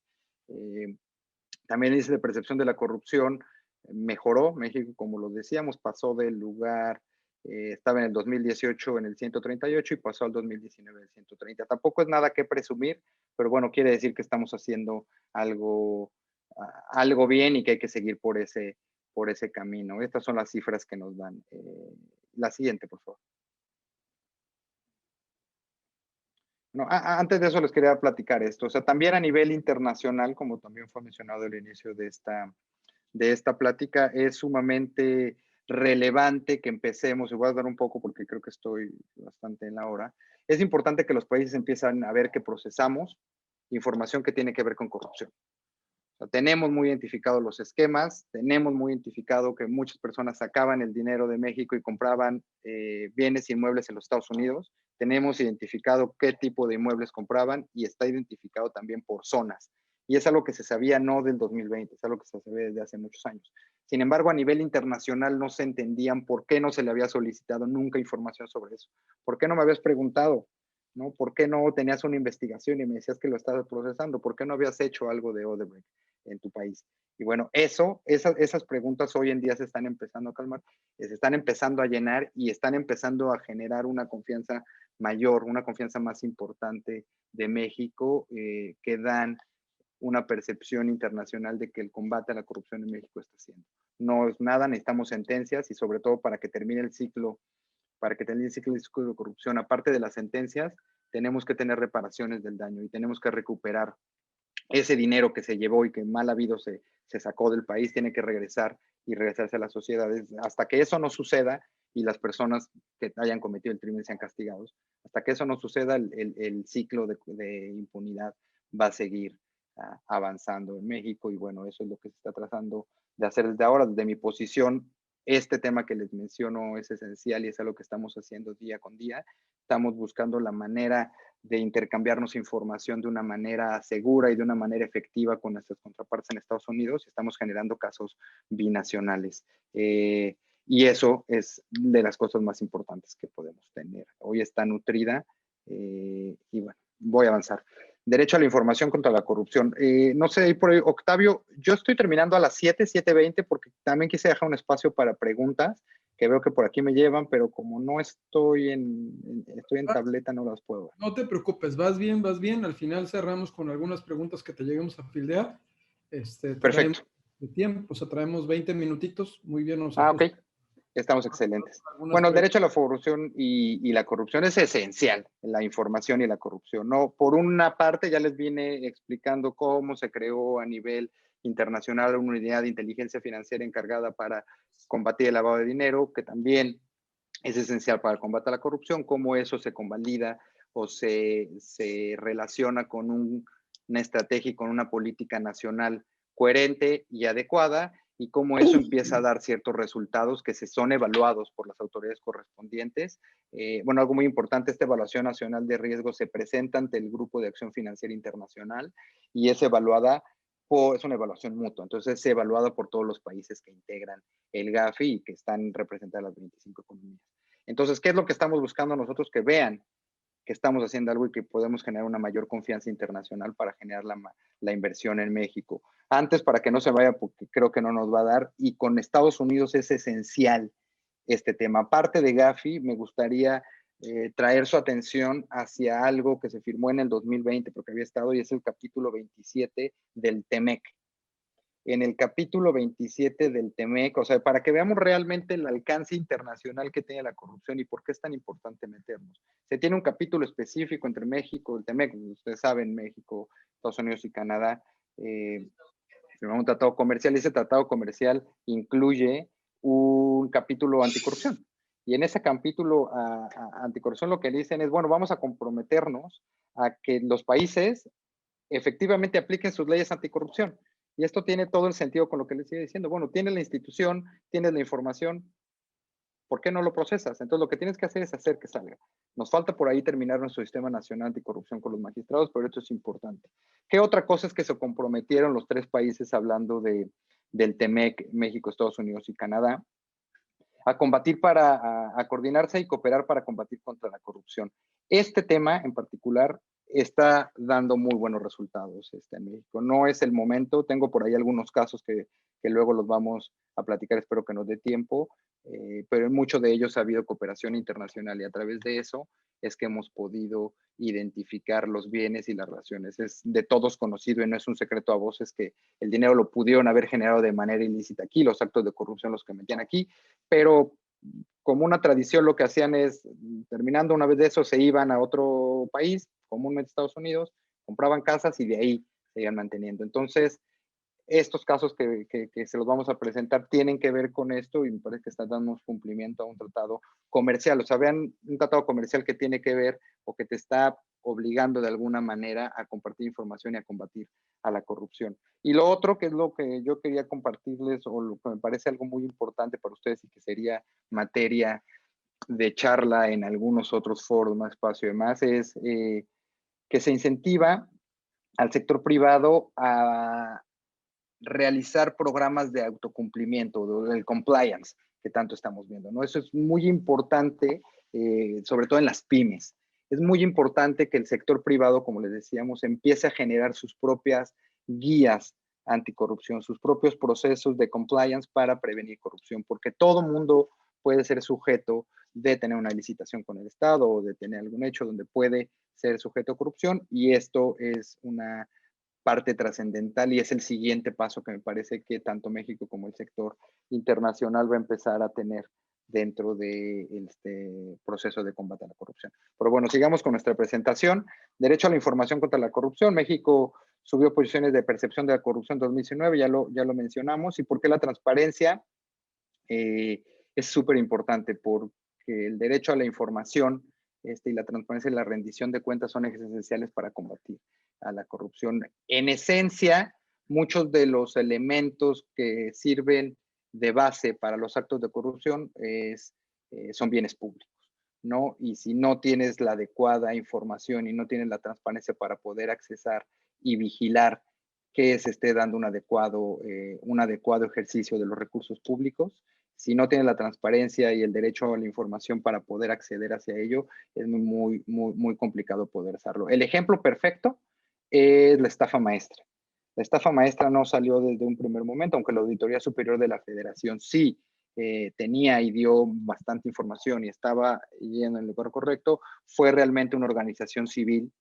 También el índice de percepción de la corrupción mejoró. México, como lo decíamos, pasó del lugar, estaba en el 2018 en el 138 y pasó al 2019 en el 130. Tampoco es nada que presumir, pero bueno, quiere decir que estamos haciendo algo bien y que hay que seguir por ese camino. Estas son las cifras que nos dan. La siguiente, por favor. No, antes de eso les quería platicar esto. O sea, también a nivel internacional, como también fue mencionado al inicio de esta plática, es sumamente relevante que empecemos, y voy a dar un poco porque creo que estoy bastante en la hora, es importante que los países empiezan a ver que procesamos información que tiene que ver con corrupción. O sea, tenemos muy identificados los esquemas, tenemos muy identificado que muchas personas sacaban el dinero de México y compraban bienes inmuebles en los Estados Unidos, tenemos identificado qué tipo de inmuebles compraban y está identificado también por zonas. Y es algo que se sabía no del 2020, es algo que se sabía desde hace muchos años. Sin embargo, a nivel internacional no se entendían por qué no se le había solicitado nunca información sobre eso. ¿Por qué no me habías preguntado? ¿No? ¿Por qué no tenías una investigación y me decías que lo estabas procesando? ¿Por qué no habías hecho algo de Odebrecht en tu país? Y bueno, esas preguntas hoy en día se están empezando a calmar, se están empezando a llenar y están empezando a generar una confianza mayor, una confianza más importante de México, que dan una percepción internacional de que el combate a la corrupción en México está haciendo. No es nada, necesitamos sentencias y sobre todo para que termine el ciclo, de corrupción, aparte de las sentencias, tenemos que tener reparaciones del daño y tenemos que recuperar ese dinero que se llevó y que mal habido se sacó del país, tiene que regresar y regresarse a las sociedades. Hasta que eso no suceda y las personas que hayan cometido el crimen sean castigados, hasta que eso no suceda, el ciclo de impunidad va a seguir avanzando en México y bueno, eso es lo que se está tratando de hacer desde ahora. Desde mi posición, este tema que les menciono es esencial y es algo que estamos haciendo día con día. Estamos buscando la manera de intercambiarnos información de una manera segura y de una manera efectiva con nuestras contrapartes en Estados Unidos y estamos generando casos binacionales. Y eso es de las cosas más importantes que podemos tener. Hoy está nutrida y bueno, voy a avanzar. Derecho a la información contra la corrupción. No sé, por ahí, Octavio, yo estoy terminando a las 7:20 porque también quise dejar un espacio para preguntas que veo que por aquí me llevan, pero como no estoy en tableta, no las puedo ver. No te preocupes, vas bien, vas bien. Al final cerramos con algunas preguntas que te lleguemos a fildear. Perfecto. De tiempo, o sea, traemos 20 minutitos, muy bien. Ok, estamos excelentes. Bueno, el derecho a la corrupción y la corrupción es esencial, la información y la corrupción, ¿no? Por una parte, ya les vine explicando cómo se creó a nivel internacional una unidad de inteligencia financiera encargada para combatir el lavado de dinero, que también es esencial para el combate a la corrupción, cómo eso se convalida o se relaciona con una estrategia y con una política nacional coherente y adecuada, y cómo eso empieza a dar ciertos resultados que se son evaluados por las autoridades correspondientes. Bueno, algo muy importante, esta evaluación nacional de riesgo se presenta ante el Grupo de Acción Financiera Internacional y es evaluada es una evaluación mutua, entonces es evaluada por todos los países que integran el GAFI y que están representadas las 25 economías. Entonces, ¿qué es lo que estamos buscando nosotros? Que vean que estamos haciendo algo y que podemos generar una mayor confianza internacional para generar la inversión en México. Antes, para que no se vaya, porque creo que no nos va a dar, y con Estados Unidos es esencial este tema. Aparte de GAFI, me gustaría traer su atención hacia algo que se firmó en el 2020, porque había estado, y es el capítulo 27 del TEMEC. En el capítulo 27 del TEMEC, o sea, para que veamos realmente el alcance internacional que tiene la corrupción y por qué es tan importante meternos. Se tiene un capítulo específico entre México, el TEMEC, ustedes saben, México, Estados Unidos y Canadá, firmamos un tratado comercial y ese tratado comercial incluye un capítulo anticorrupción. Y en ese capítulo anticorrupción lo que dicen es, bueno, vamos a comprometernos a que los países efectivamente apliquen sus leyes anticorrupción. Y esto tiene todo el sentido con lo que les sigue diciendo. Bueno, tienes la institución, tienes la información, ¿por qué no lo procesas? Entonces lo que tienes que hacer es hacer que salga. Nos falta por ahí terminar nuestro sistema nacional anticorrupción con los magistrados, pero esto es importante. ¿Qué otra cosa es que se comprometieron los tres países hablando del TEMEC, México, Estados Unidos y Canadá? A combatir a coordinarse y cooperar para combatir contra la corrupción. Este tema en particular está dando muy buenos resultados en México. No es el momento, tengo por ahí algunos casos que luego los vamos a platicar, espero que nos dé tiempo, pero en muchos de ellos ha habido cooperación internacional y a través de eso es que hemos podido identificar los bienes y las relaciones. Es de todos conocido y no es un secreto a voces que el dinero lo pudieron haber generado de manera ilícita aquí, los actos de corrupción los que metían aquí, pero como una tradición lo que hacían es, terminando una vez de eso, se iban a otro país, comúnmente Estados Unidos, compraban casas y de ahí se iban manteniendo. Entonces, estos casos que se los vamos a presentar tienen que ver con esto y me parece que están dando cumplimiento a un tratado comercial. O sea, vean un tratado comercial que tiene que ver o que te está obligando de alguna manera a compartir información y a combatir a la corrupción. Y lo otro, que es lo que yo quería compartirles o lo que me parece algo muy importante para ustedes y que sería materia de charla en algunos otros foros, más espacio y demás, es que se incentiva al sector privado a realizar programas de autocumplimiento, del compliance que tanto estamos viendo, ¿no? Eso es muy importante, sobre todo en las pymes. Es muy importante que el sector privado, como les decíamos, empiece a generar sus propias guías anticorrupción, sus propios procesos de compliance para prevenir corrupción, porque todo mundo puede ser sujeto de tener una licitación con el Estado o de tener algún hecho donde puede ser sujeto a corrupción, y esto es una parte trascendental y es el siguiente paso que me parece que tanto México como el sector internacional va a empezar a tener dentro de este proceso de combate a la corrupción. Pero bueno, sigamos con nuestra presentación. Derecho a la información contra la corrupción. México subió posiciones de percepción de la corrupción en 2019, ya lo mencionamos. ¿Y por qué la transparencia? Es súper importante porque el derecho a la información y la transparencia y la rendición de cuentas son ejes esenciales para combatir a la corrupción. En esencia, muchos de los elementos que sirven de base para los actos de corrupción son bienes públicos, ¿no? Y si no tienes la adecuada información y no tienes la transparencia para poder accesar y vigilar que se esté dando un adecuado ejercicio de los recursos públicos, si no tienes la transparencia y el derecho a la información para poder acceder hacia ello, es muy, muy, muy complicado poder hacerlo. El ejemplo perfecto es la estafa maestra. La estafa maestra no salió desde un primer momento, aunque la Auditoría Superior de la Federación sí tenía y dio bastante información y estaba yendo en el lugar correcto. Fue realmente una organización civil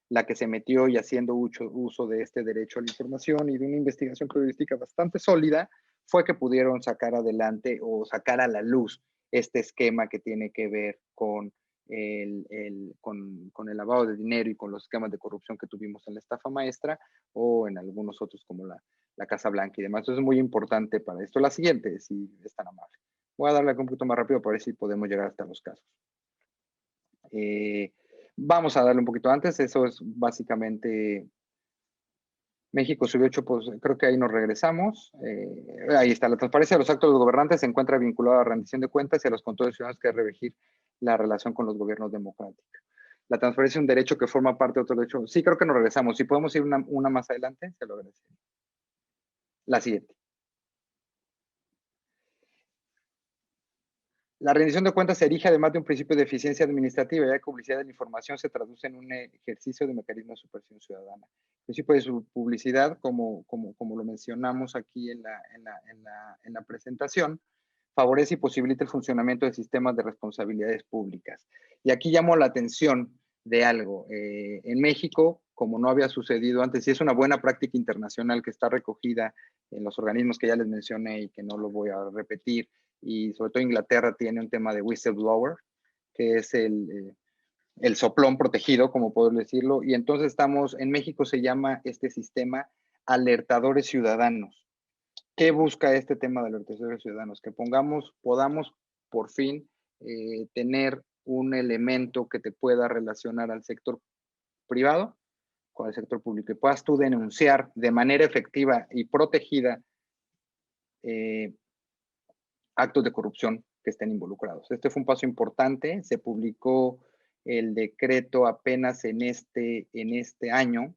la que se metió y haciendo uso de este derecho a la información y de una investigación periodística bastante sólida, fue que pudieron sacar adelante o sacar a la luz este esquema que tiene que ver con con el lavado de dinero y con los esquemas de corrupción que tuvimos en la estafa maestra o en algunos otros como la Casa Blanca y demás. Eso es muy importante para esto. La siguiente, si es tan amable. Voy a darle un poquito más rápido para ver si podemos llegar hasta los casos. Vamos a darle un poquito antes. Eso es básicamente... México subió 8, pues creo que ahí nos regresamos. Ahí está. La transparencia de los actos de los gobernantes se encuentra vinculada a la rendición de cuentas y a los controles ciudadanos que regir la relación con los gobiernos democráticos. La transparencia es un derecho que forma parte de otro derecho. Sí, creo que nos regresamos. Si podemos ir una más adelante, se lo agradecería. La siguiente. La rendición de cuentas se erige además de un principio de eficiencia administrativa, ya que publicidad de la información se traduce en un ejercicio de mecanismo de supervisión ciudadana. El principio de su publicidad, como lo mencionamos aquí en la presentación, favorece y posibilita el funcionamiento de sistemas de responsabilidades públicas. Y aquí llamo la atención de algo. En México, como no había sucedido antes, y es una buena práctica internacional que está recogida en los organismos que ya les mencioné y que no lo voy a repetir, y sobre todo Inglaterra tiene un tema de whistleblower, que es el soplón protegido, como puedo decirlo, y entonces estamos, en México se llama este sistema alertadores ciudadanos. ¿Qué busca este tema de alertadores ciudadanos? Que podamos por fin tener un elemento que te pueda relacionar al sector privado con el sector público y puedas tú denunciar de manera efectiva y protegida actos de corrupción que estén involucrados. Este fue un paso importante, se publicó el decreto apenas en este año,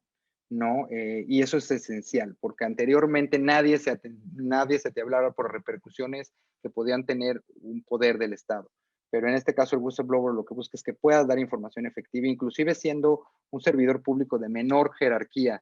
¿no? Y eso es esencial, porque anteriormente nadie se te hablaba por repercusiones que podían tener un poder del Estado. pero en este caso el whistleblower lo que busca es que puedas dar información efectiva, inclusive siendo un servidor público de menor jerarquía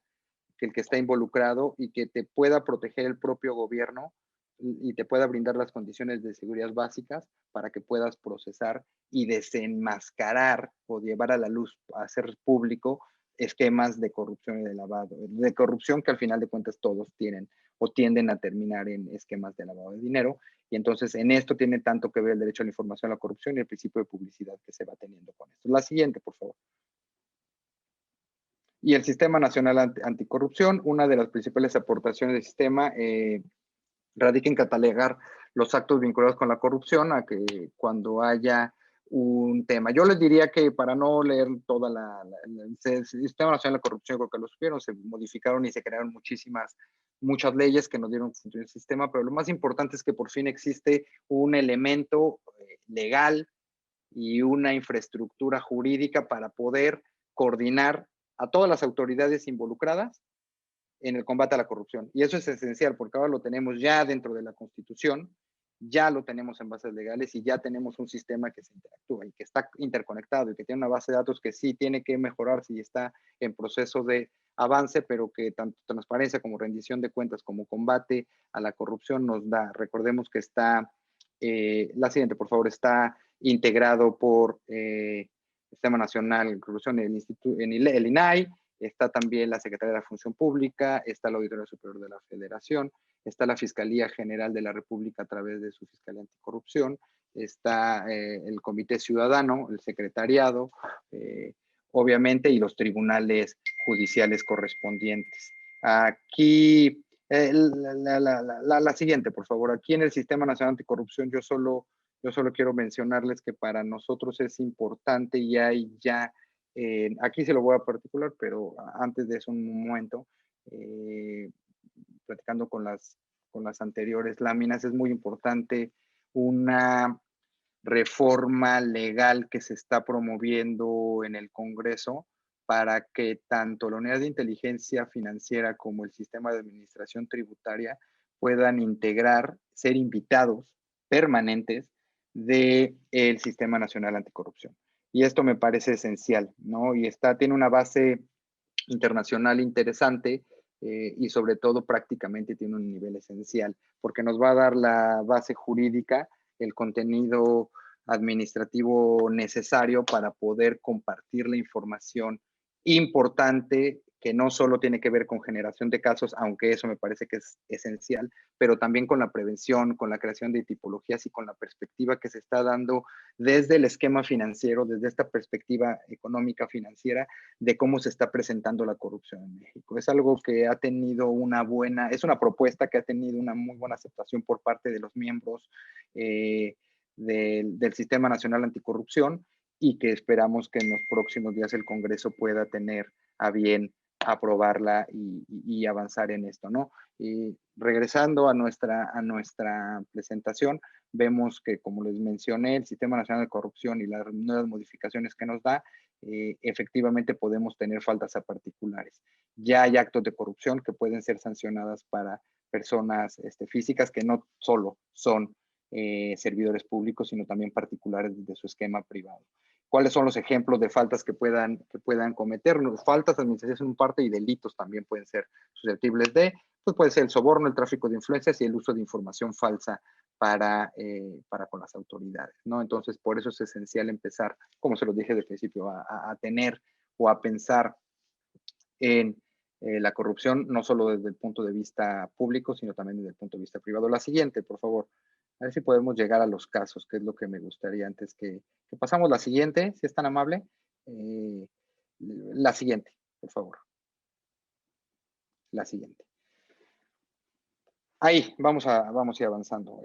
que el que está involucrado, y que te pueda proteger el propio gobierno y te pueda brindar las condiciones de seguridad básicas para que puedas procesar y desenmascarar o llevar a la luz, a hacer público esquemas de corrupción y de lavado, de corrupción que al final de cuentas todos tienen o tienden a terminar en esquemas de lavado de dinero. Y entonces en esto tiene tanto que ver el derecho a la información, a la corrupción y el principio de publicidad que se va teniendo con esto. La siguiente, por favor. Y el Sistema Nacional Anticorrupción, una de las principales aportaciones del sistema radica en catalogar los actos vinculados con la corrupción, a que cuando haya un tema. Yo les diría que para no leer toda el Sistema Nacional de Corrupción, creo que lo supieron, se modificaron y se crearon muchas leyes que nos dieron el sistema, pero lo más importante es que por fin existe un elemento legal y una infraestructura jurídica para poder coordinar a todas las autoridades involucradas en el combate a la corrupción. Y eso es esencial porque ahora lo tenemos ya dentro de la Constitución, ya lo tenemos en bases legales y ya tenemos un sistema que se interactúa y que está interconectado y que tiene una base de datos que sí tiene que mejorarse y está en proceso de avance, pero que tanto transparencia como rendición de cuentas como combate a la corrupción nos da. Recordemos que está, la siguiente por favor, está integrado por Sistema Nacional de Corrupción, el INAI, está también la Secretaría de la Función Pública, está la Auditoría Superior de la Federación, está la Fiscalía General de la República a través de su Fiscalía Anticorrupción, está el Comité Ciudadano, el Secretariado, obviamente, y los tribunales judiciales correspondientes. Aquí, la siguiente, por favor. Aquí en el Sistema Nacional Anticorrupción yo solo quiero mencionarles que para nosotros es importante y hay ya, aquí se lo voy a particular, pero antes de eso un momento, platicando con las anteriores láminas, es muy importante una reforma legal que se está promoviendo en el Congreso para que tanto la Unidad de Inteligencia Financiera como el Sistema de Administración Tributaria puedan integrar, ser invitados permanentes del Sistema Nacional Anticorrupción. Y esto me parece esencial, ¿no? Y tiene una base internacional interesante y sobre todo prácticamente tiene un nivel esencial, porque nos va a dar la base jurídica, el contenido administrativo necesario para poder compartir la información importante que no solo tiene que ver con generación de casos, aunque eso me parece que es esencial, pero también con la prevención, con la creación de tipologías y con la perspectiva que se está dando desde el esquema financiero, desde esta perspectiva económica financiera, de cómo se está presentando la corrupción en México. Es algo que ha tenido es una propuesta que ha tenido una muy buena aceptación por parte de los miembros del Sistema Nacional Anticorrupción y que esperamos que en los próximos días el Congreso pueda tener a bien aprobarla y avanzar en esto, ¿no? Y regresando a nuestra presentación, vemos que, como les mencioné, el Sistema Nacional de Corrupción y las nuevas modificaciones que nos da, efectivamente podemos tener faltas a particulares. Ya hay actos de corrupción que pueden ser sancionadas para personas físicas que no solo son servidores públicos, sino también particulares de su esquema privado. ¿Cuáles son los ejemplos de faltas que puedan cometer? Faltas administrativas en parte y delitos también pueden ser susceptibles de, pues puede ser el soborno, el tráfico de influencias y el uso de información falsa para con las autoridades, ¿no? Entonces, por eso es esencial empezar, como se lo dije desde el principio, a tener o a pensar en la corrupción, no solo desde el punto de vista público, sino también desde el punto de vista privado. La siguiente, por favor. A ver si podemos llegar a los casos, que es lo que me gustaría antes que pasamos la siguiente, si es tan amable. La siguiente, por favor. La siguiente. Ahí, vamos a ir avanzando.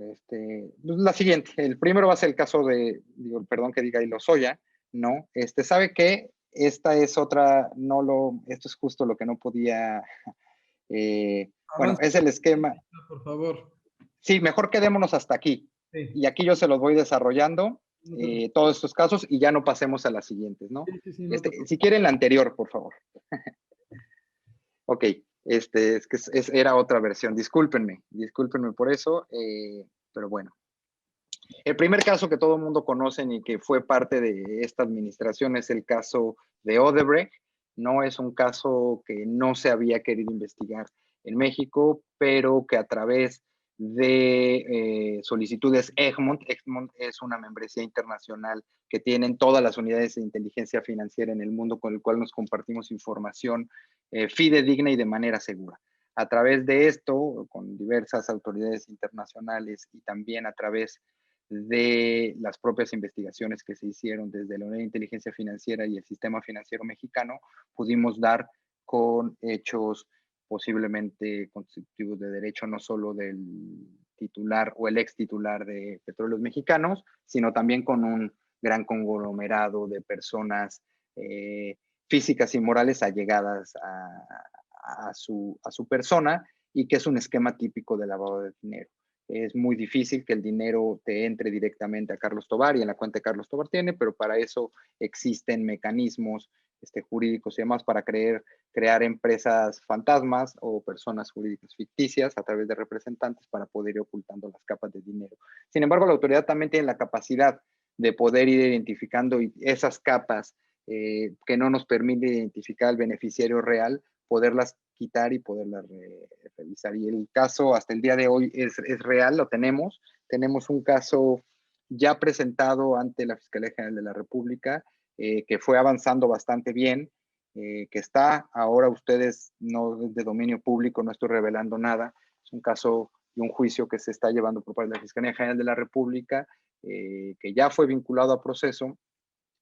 La siguiente, el primero va a ser el caso de, perdón que diga Lozoya, ¿no? ¿Sabe qué? Esta es otra, esto es justo lo que no podía, bueno, es el esquema. Por favor. Sí, mejor quedémonos hasta aquí. Sí. Y aquí yo se los voy desarrollando, todos estos casos, y ya no pasemos a las siguientes, ¿no? Sí, no si quieren la anterior, por favor. Ok, es que era otra versión. Discúlpenme por eso, pero bueno. El primer caso que todo el mundo conoce y que fue parte de esta administración es el caso de Odebrecht. No es un caso que no se había querido investigar en México, pero que a través de solicitudes Egmont es una membresía internacional que tienen todas las unidades de inteligencia financiera en el mundo, con el cual nos compartimos información fidedigna y de manera segura. A través de esto, con diversas autoridades internacionales y también a través de las propias investigaciones que se hicieron desde la Unidad de Inteligencia Financiera y el Sistema Financiero Mexicano, pudimos dar con hechos posiblemente constitutivos de derecho, no solo del titular o el ex titular de Petróleos Mexicanos, sino también con un gran conglomerado de personas físicas y morales allegadas a su persona, y que es un esquema típico de lavado de dinero. Es muy difícil que el dinero te entre directamente a Carlos Tovar y en la cuenta de Carlos Tovar tiene, pero para eso existen mecanismos jurídicos y demás para crear empresas fantasmas o personas jurídicas ficticias a través de representantes para poder ir ocultando las capas de dinero. Sin embargo, la autoridad también tiene la capacidad de poder ir identificando esas capas que no nos permite identificar al beneficiario real, poderlas quitar y poderlas revisar. Y el caso hasta el día de hoy es real, lo tenemos. Tenemos un caso ya presentado ante la Fiscalía General de la República, que fue avanzando bastante bien, que está ahora, ustedes, no de dominio público, no estoy revelando nada, es un caso y un juicio que se está llevando por parte de la Fiscalía General de la República, que ya fue vinculado a proceso,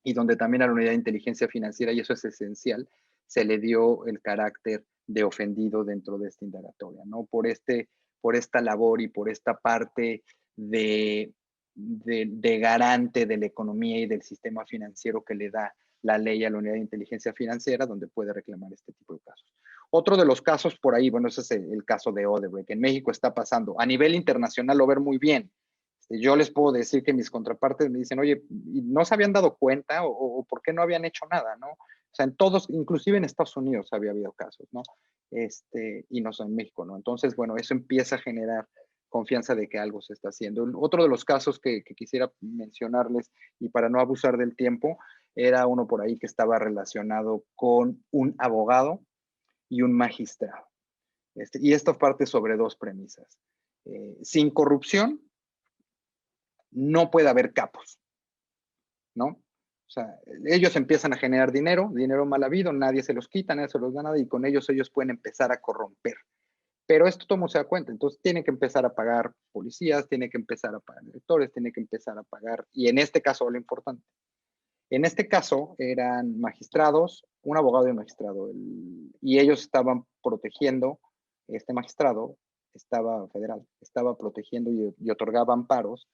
y donde también a la Unidad de Inteligencia Financiera, y eso es esencial, se le dio el carácter de ofendido dentro de esta indagatoria, ¿no? Por esta labor y por esta parte de garante de la economía y del sistema financiero que le da la ley a la Unidad de Inteligencia Financiera, donde puede reclamar este tipo de casos. Otro de los casos por ahí, bueno, ese es el caso de Odebrecht, que en México está pasando. A nivel internacional lo ver muy bien. Yo les puedo decir que mis contrapartes me dicen, oye, ¿no se habían dado cuenta o por qué no habían hecho nada, no? O sea, en todos, inclusive en Estados Unidos había habido casos, ¿no? Y no en México, ¿no? Entonces, bueno, eso empieza a generar confianza de que algo se está haciendo. Otro de los casos que quisiera mencionarles, y para no abusar del tiempo, era uno por ahí que estaba relacionado con un abogado y un magistrado. Y esto parte sobre dos premisas. Sin corrupción, no puede haber capos, ¿no? O sea, ellos empiezan a generar dinero mal habido, nadie se los quita, nadie se los da nada, y con ellos pueden empezar a corromper. Pero esto todo se da cuenta, entonces tienen que empezar a pagar policías, tienen que empezar a pagar directores, tienen que empezar a pagar, y en este caso lo importante. En este caso eran magistrados, un abogado y un magistrado, y ellos estaban protegiendo, este magistrado estaba federal, estaba protegiendo y otorgaba amparos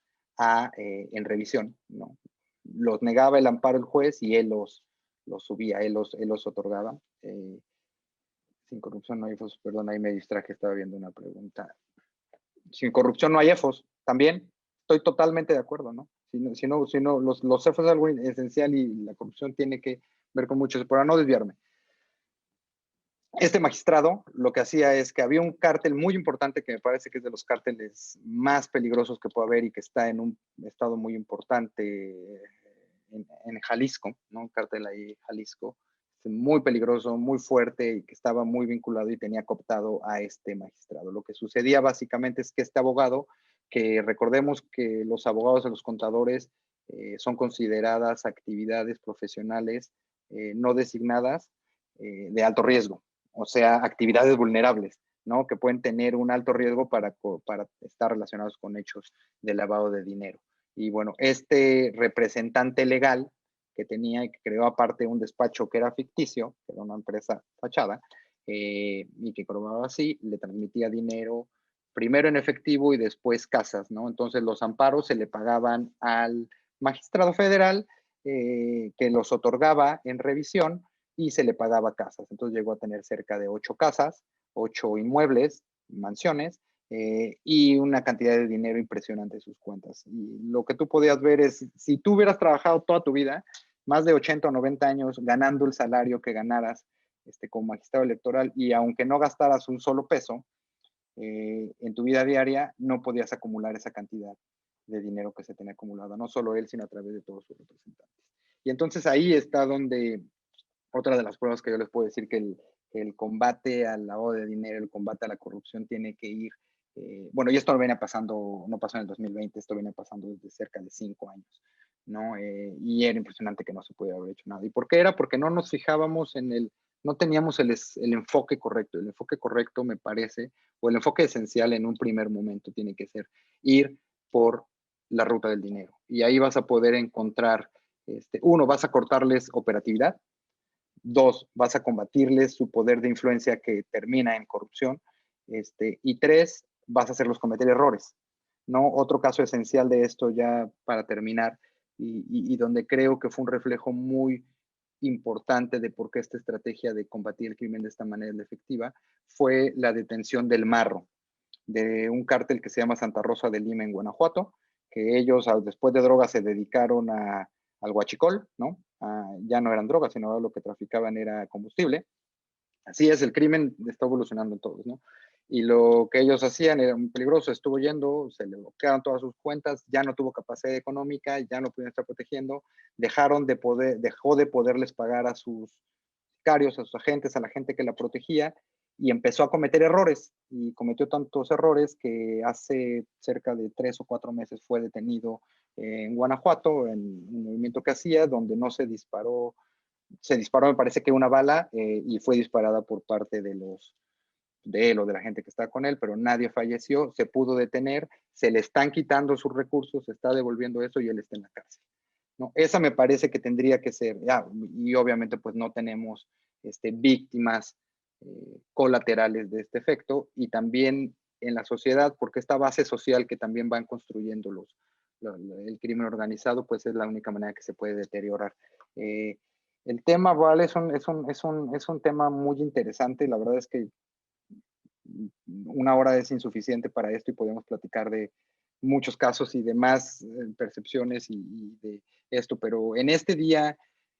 en revisión, ¿no? Los negaba el amparo el juez y él los subía, él los otorgaba. Sin corrupción no hay EFOS, perdón, ahí me distraje, estaba viendo una pregunta. Sin corrupción no hay EFOS, también, estoy totalmente de acuerdo, ¿no? Si no, los EFOS es algo esencial y la corrupción tiene que ver con mucho, para no desviarme. Este magistrado lo que hacía es que había un cártel muy importante que me parece que es de los cárteles más peligrosos que puede haber y que está en un estado muy importante en Jalisco, ¿no? Un cártel ahí, Jalisco, muy peligroso, muy fuerte y que estaba muy vinculado y tenía cooptado a este magistrado. Lo que sucedía básicamente es que este abogado, que recordemos que los abogados y los contadores son consideradas actividades profesionales no designadas de alto riesgo, o sea, actividades vulnerables, ¿no? Que pueden tener un alto riesgo para estar relacionados con hechos de lavado de dinero. Y bueno, este representante legal que tenía y que creó aparte un despacho que era ficticio, que era una empresa fachada, y que cobraba así, le transmitía dinero primero en efectivo y después casas, ¿no? Entonces los amparos se le pagaban al magistrado federal que los otorgaba en revisión y se le pagaba casas. Entonces llegó a tener cerca de 8 casas, 8 inmuebles, mansiones, y una cantidad de dinero impresionante en sus cuentas. Y lo que tú podías ver es, si tú hubieras trabajado toda tu vida, más de 80 o 90 años ganando el salario que ganaras como magistrado electoral, y aunque no gastaras un solo peso, en tu vida diaria no podías acumular esa cantidad de dinero que se tenía acumulado, no solo él, sino a través de todos sus representantes. Y entonces ahí está donde otra de las pruebas que yo les puedo decir que el combate al lavado de dinero, el combate a la corrupción tiene que ir, bueno, y esto viene pasando, no pasó en el 2020, esto viene pasando desde cerca de 5 años, ¿no? Y era impresionante que no se pudiera haber hecho nada. ¿Y por qué era? Porque no nos fijábamos no teníamos el enfoque correcto. El enfoque correcto, me parece, o el enfoque esencial en un primer momento tiene que ser ir por la ruta del dinero. Y ahí vas a poder encontrar, uno, vas a cortarles operatividad. Dos, vas a combatirles su poder de influencia que termina en corrupción. Y tres, vas a hacerlos cometer errores, ¿no? Otro caso esencial de esto ya para terminar, y donde creo que fue un reflejo muy importante de por qué esta estrategia de combatir el crimen de esta manera es efectiva, fue la detención del Marro, de un cártel que se llama Santa Rosa de Lima en Guanajuato, que ellos después de drogas se dedicaron al huachicol, ¿no? Ya no eran drogas, sino lo que traficaban era combustible. Así es, el crimen está evolucionando en todos, ¿no? Y lo que ellos hacían era muy peligroso, estuvo yendo, se le bloquearon todas sus cuentas, ya no tuvo capacidad económica, ya no pudieron estar protegiendo, dejó de poderles pagar a sus sicarios, a sus agentes, a la gente que la protegía, y empezó a cometer errores, y cometió tantos errores que hace cerca de 3 o 4 meses fue detenido en Guanajuato, en un movimiento que hacía, donde no se disparó, me parece que una bala, y fue disparada por parte de él o de la gente que está con él, pero nadie falleció, se pudo detener, se le están quitando sus recursos, se está devolviendo eso y él está en la cárcel, ¿no? Esa me parece que tendría que ser, y obviamente pues no tenemos víctimas colaterales de este efecto, y también en la sociedad, porque esta base social que también van construyendo el crimen organizado, pues es la única manera que se puede deteriorar. El tema, vale, es un tema muy interesante. La verdad es que una hora es insuficiente para esto y podemos platicar de muchos casos y de más percepciones y de esto, pero en este Día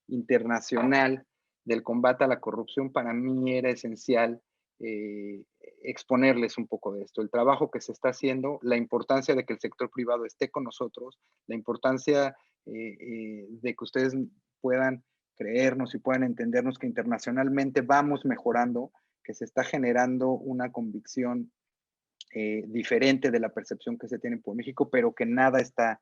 Internacional del Combate a la Corrupción, para mí era esencial exponerles un poco de esto, el trabajo que se está haciendo, la importancia de que el sector privado esté con nosotros, la importancia de que ustedes puedan creernos y puedan entendernos que internacionalmente vamos mejorando, que se está generando una convicción diferente de la percepción que se tiene por México, pero que nada está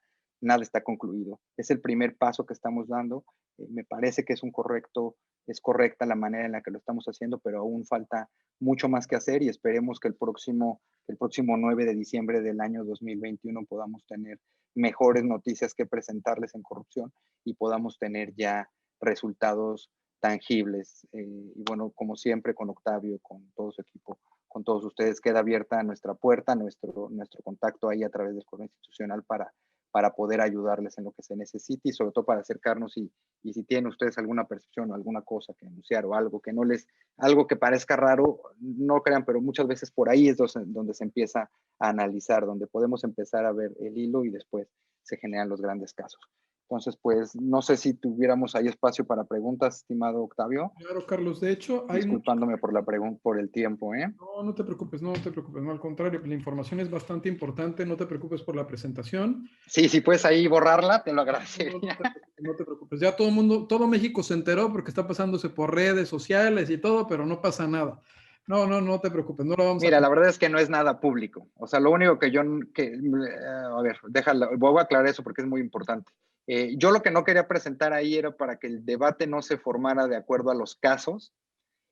concluido. Es el primer paso que estamos dando. Me parece que es correcta la manera en la que lo estamos haciendo, pero aún falta mucho más que hacer, y esperemos que el próximo 9 de diciembre del año 2021 podamos tener mejores noticias que presentarles en corrupción y podamos tener ya resultados tangibles. Y bueno, como siempre, con Octavio, con todo su equipo, con todos ustedes, queda abierta nuestra puerta, nuestro contacto ahí a través del correo institucional para poder ayudarles en lo que se necesite, y sobre todo para acercarnos, y si tienen ustedes alguna percepción o alguna cosa que anunciar o algo algo que parezca raro, no crean, pero muchas veces por ahí es donde se empieza a analizar, donde podemos empezar a ver el hilo y después se generan los grandes casos. Entonces, pues, no sé si tuviéramos ahí espacio para preguntas, estimado Octavio. Claro, Carlos. De hecho, disculpándome por la pregunta, por el tiempo, ¿eh? No te preocupes, no, al contrario, la información es bastante importante, no te preocupes por la presentación. Sí, si puedes ahí borrarla, te lo agradecería. No te preocupes, ya todo México se enteró porque está pasándose por redes sociales y todo, pero no pasa nada. No te preocupes, no lo vamos Mira, la verdad es que no es nada público. O sea, lo único que a ver, voy a aclarar eso porque es muy importante. Yo lo que no quería presentar ahí era para que el debate no se formara de acuerdo a los casos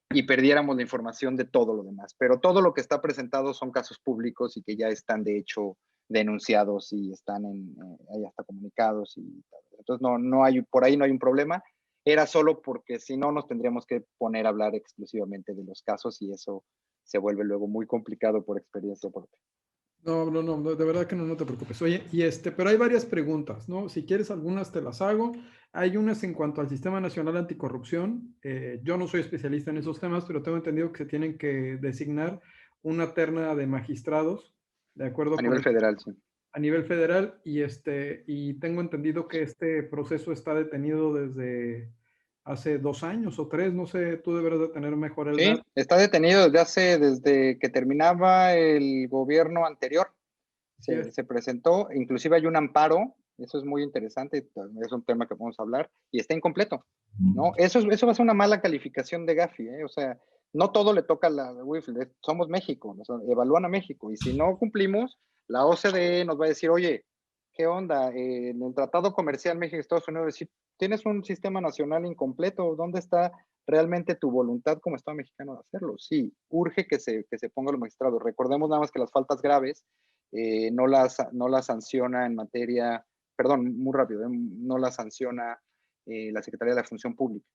y perdiéramos la información de todo lo demás. Pero todo lo que está presentado son casos públicos y que ya están, de hecho, denunciados y están ahí hasta comunicados. Entonces, por ahí no hay un problema. Era solo porque si no nos tendríamos que poner a hablar exclusivamente de los casos, y eso se vuelve luego muy complicado por experiencia propia. No, de verdad que no te preocupes. Oye, pero hay varias preguntas, ¿no? Si quieres algunas te las hago. Hay unas en cuanto al Sistema Nacional Anticorrupción. Yo no soy especialista en esos temas, pero tengo entendido que se tienen que designar una terna de magistrados, ¿de acuerdo? A nivel federal, sí. A nivel federal, y tengo entendido que este proceso está detenido desde hace 2 años o 3, no sé, tú deberás de tener mejor el dato. Sí, está detenido desde que terminaba el gobierno anterior. se presentó, inclusive hay un amparo, eso es muy interesante, es un tema que podemos hablar, y está incompleto, ¿no? Eso va a ser una mala calificación de Gafi, ¿eh? O sea, no todo le toca a la WIF, somos México, evalúan a México, y si no cumplimos, la OCDE nos va a decir, oye, ¿qué onda? En el Tratado Comercial México-Estados Unidos, decir, tienes un sistema nacional incompleto, ¿dónde está realmente tu voluntad como Estado mexicano de hacerlo? Sí, urge que se ponga los magistrados. Recordemos nada más que las faltas graves no las sanciona en materia, perdón, muy rápido, no las sanciona la Secretaría de la Función Pública.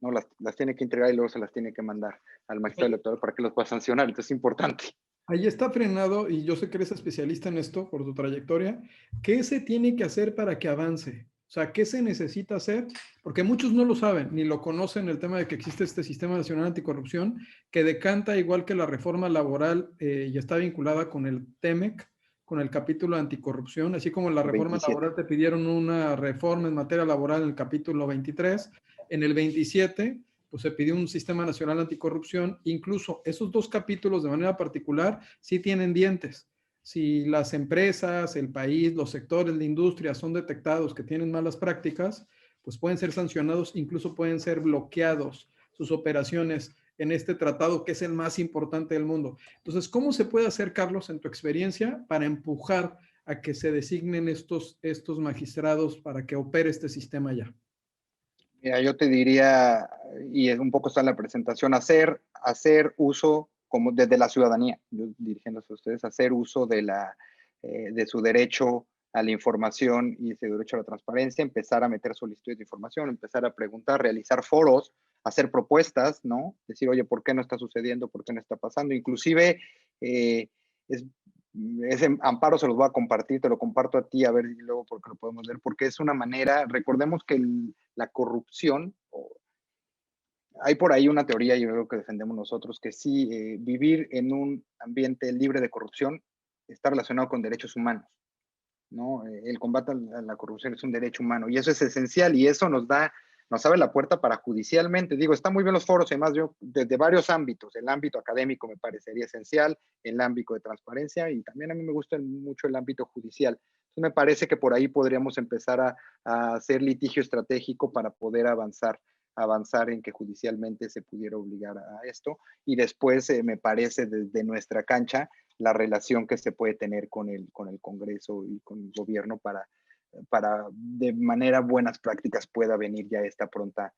No, las tiene que entregar y luego se las tiene que mandar al magistrado electoral para que los pueda sancionar. Entonces es importante. Ahí está frenado, y yo sé que eres especialista en esto por tu trayectoria. ¿Qué se tiene que hacer para que avance? O sea, ¿qué se necesita hacer? Porque muchos no lo saben, ni lo conocen, el tema de que existe este Sistema Nacional Anticorrupción, que decanta igual que la reforma laboral y está vinculada con el TEMEC, con el capítulo anticorrupción, así como en la reforma 27. laboral te pidieron una reforma en materia laboral en el capítulo 23, en el 27 pues se pidió un sistema nacional anticorrupción. Incluso esos dos capítulos de manera particular sí tienen dientes. Si las empresas, el país, los sectores de industria son detectados que tienen malas prácticas, pues pueden ser sancionados, incluso pueden ser bloqueados sus operaciones en este tratado que es el más importante del mundo. Entonces, ¿cómo se puede hacer, Carlos, en tu experiencia, para empujar a que se designen estos magistrados para que opere este sistema ya? Mira, yo te diría, y un poco está en la presentación, hacer uso como desde la ciudadanía, yo dirigiéndose a ustedes, hacer uso de su derecho a la información y ese derecho a la transparencia, empezar a meter solicitudes de información, empezar a preguntar, realizar foros, hacer propuestas, ¿no? Decir, oye, ¿por qué no está sucediendo? ¿Por qué no está pasando? Inclusive, ese amparo se los voy a compartir, te lo comparto a ti, a ver y luego porque lo podemos ver, porque es una manera, recordemos que la corrupción, hay por ahí una teoría, yo creo que defendemos nosotros, que sí, vivir en un ambiente libre de corrupción está relacionado con derechos humanos, ¿no? El combate a la corrupción es un derecho humano y eso es esencial y eso nos abre la puerta para judicialmente. Digo, están muy bien los foros, además yo desde varios ámbitos, el ámbito académico me parecería esencial, el ámbito de transparencia y también a mí me gusta mucho el ámbito judicial. Entonces me parece que por ahí podríamos empezar a hacer litigio estratégico para poder avanzar en que judicialmente se pudiera obligar a esto y después me parece desde nuestra cancha la relación que se puede tener con el Congreso y con el gobierno para de manera buenas prácticas pueda venir ya esta pronta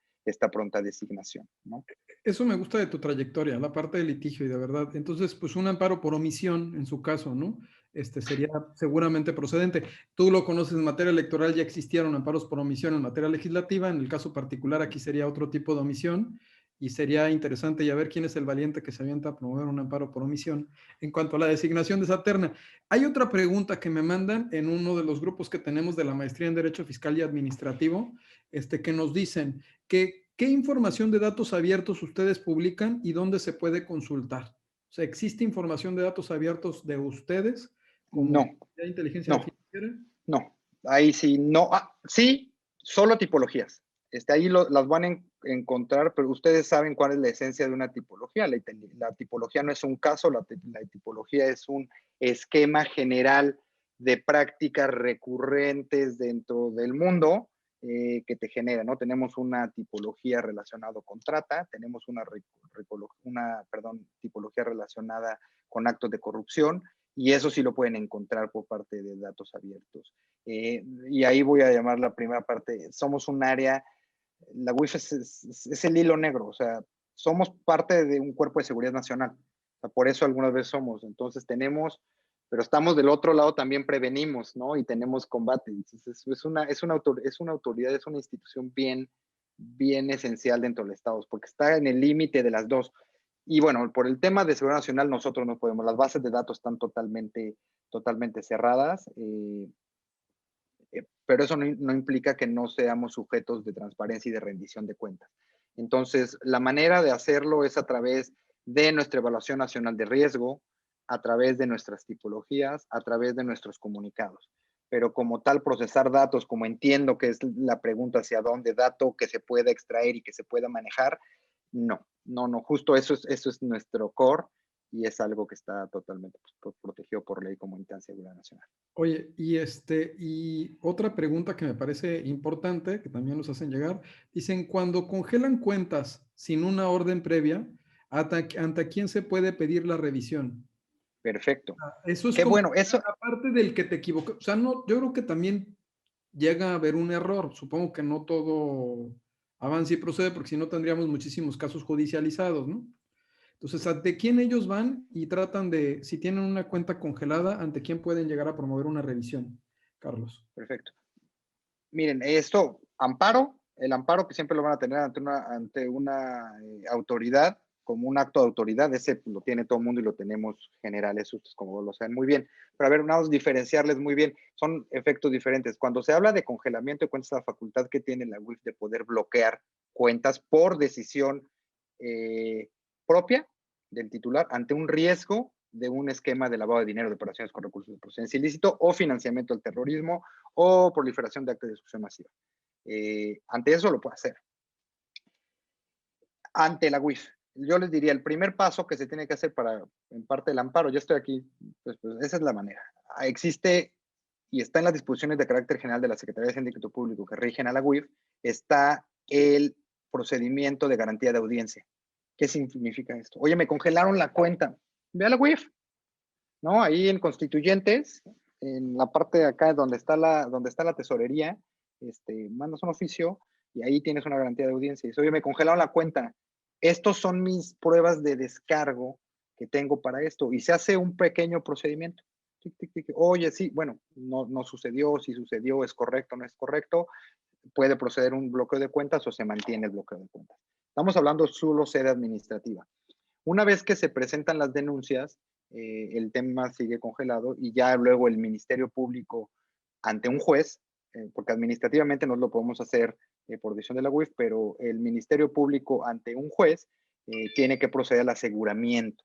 designación, ¿no? Eso me gusta de tu trayectoria, la parte de litigio y de verdad. Entonces, pues un amparo por omisión en su caso, ¿no? Sería seguramente procedente. Tú lo conoces en materia electoral, ya existieron amparos por omisión en materia legislativa. En el caso particular, aquí sería otro tipo de omisión y sería interesante ya ver quién es el valiente que se avienta a promover un amparo por omisión. En cuanto a la designación de esa terna, hay otra pregunta que me mandan en uno de los grupos que tenemos de la maestría en Derecho Fiscal y Administrativo, que nos dicen que ¿qué información de datos abiertos ustedes publican y dónde se puede consultar? O sea, ¿existe información de datos abiertos de ustedes como no, inteligencia financiera? No, ahí sí, no, sí, solo tipologías. Ahí las van a encontrar, pero ustedes saben cuál es la esencia de una tipología. La tipología no es un caso, la tipología es un esquema general de prácticas recurrentes dentro del mundo que te genera, ¿no? Tenemos una tipología relacionada con trata, tenemos una tipología relacionada con actos de corrupción, y eso sí lo pueden encontrar por parte de datos abiertos. Y ahí voy a llamar la primera parte. Somos un área, la UIF es el hilo negro, o sea, somos parte de un cuerpo de seguridad nacional. O sea, por eso algunas veces somos. Entonces pero estamos del otro lado, también prevenimos, ¿no? Y tenemos combate. Entonces es una autoridad, es una institución bien esencial dentro del Estado, porque está en el límite de las dos. Y bueno, por el tema de seguridad nacional nosotros no podemos, las bases de datos están totalmente cerradas, pero eso no implica que no seamos sujetos de transparencia y de rendición de cuentas. Entonces, la manera de hacerlo es a través de nuestra evaluación nacional de riesgo, a través de nuestras tipologías, a través de nuestros comunicados. Pero como tal, procesar datos, como entiendo que es la pregunta hacia dónde, dato que se pueda extraer y que se pueda manejar, no, justo eso es nuestro core y es algo que está totalmente protegido por ley como instancia de seguridad nacional. Oye, y otra pregunta que me parece importante, que también nos hacen llegar, dicen, cuando congelan cuentas sin una orden previa, ¿ante quién se puede pedir la revisión? Perfecto. Eso es Qué como, bueno, eso. aparte del que te equivocó, o sea, no, yo creo que también llega a haber un error, supongo que no todo avanza y procede, porque si no tendríamos muchísimos casos judicializados, ¿no? Entonces, ¿ante quién ellos van y tratan de, si tienen una cuenta congelada, ante quién pueden llegar a promover una revisión, Carlos? Perfecto. Miren, esto, el amparo que siempre lo van a tener ante una autoridad, como un acto de autoridad, ese lo tiene todo el mundo y lo tenemos generales, ustedes como lo saben muy bien. Pero a ver, vamos a diferenciarles muy bien, son efectos diferentes. Cuando se habla de congelamiento de cuentas, la facultad que tiene la UIF de poder bloquear cuentas por decisión propia del titular ante un riesgo de un esquema de lavado de dinero, de operaciones con recursos de procedencia ilícito o financiamiento del terrorismo o proliferación de actos de destrucción masiva. Ante eso lo puede hacer. Ante la UIF, yo les diría, el primer paso que se tiene que hacer para, en parte del amparo, yo estoy aquí, pues esa es la manera. Existe y está en las disposiciones de carácter general de la Secretaría de Sindicato Público que rigen a la UIF, está el procedimiento de garantía de audiencia. ¿Qué significa esto? Oye, me congelaron la cuenta. Ve a la UIF, ¿no? Ahí en Constituyentes, en la parte de acá donde está la tesorería, mandas un oficio y ahí tienes una garantía de audiencia. Y dice, oye, me congelaron la cuenta. Estos son mis pruebas de descargo que tengo para esto. Y se hace un pequeño procedimiento. Tic, tic, tic. Oye, sí, bueno, no sucedió, si sucedió, es correcto, no es correcto. Puede proceder un bloqueo de cuentas o se mantiene el bloqueo de cuentas. Estamos hablando solo sede administrativa. Una vez que se presentan las denuncias, el tema sigue congelado y ya luego el Ministerio Público ante un juez, porque administrativamente no lo podemos hacer por decisión de la UIF, pero el Ministerio Público ante un juez tiene que proceder al aseguramiento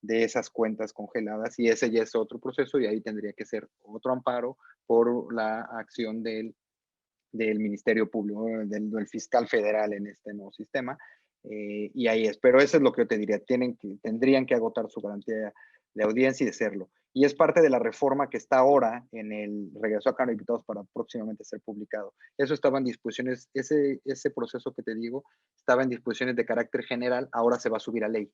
de esas cuentas congeladas y ese ya es otro proceso y ahí tendría que ser otro amparo por la acción del Ministerio Público, del fiscal federal en este nuevo sistema. Y ahí es, pero eso es lo que yo te diría, tendrían que agotar su garantía de audiencia y de serlo. Y es parte de la reforma que está ahora en el regreso a Cámara de Diputados para próximamente ser publicado. Eso estaba en disposiciones, ese proceso que te digo, estaba en disposiciones de carácter general, ahora se va a subir a ley.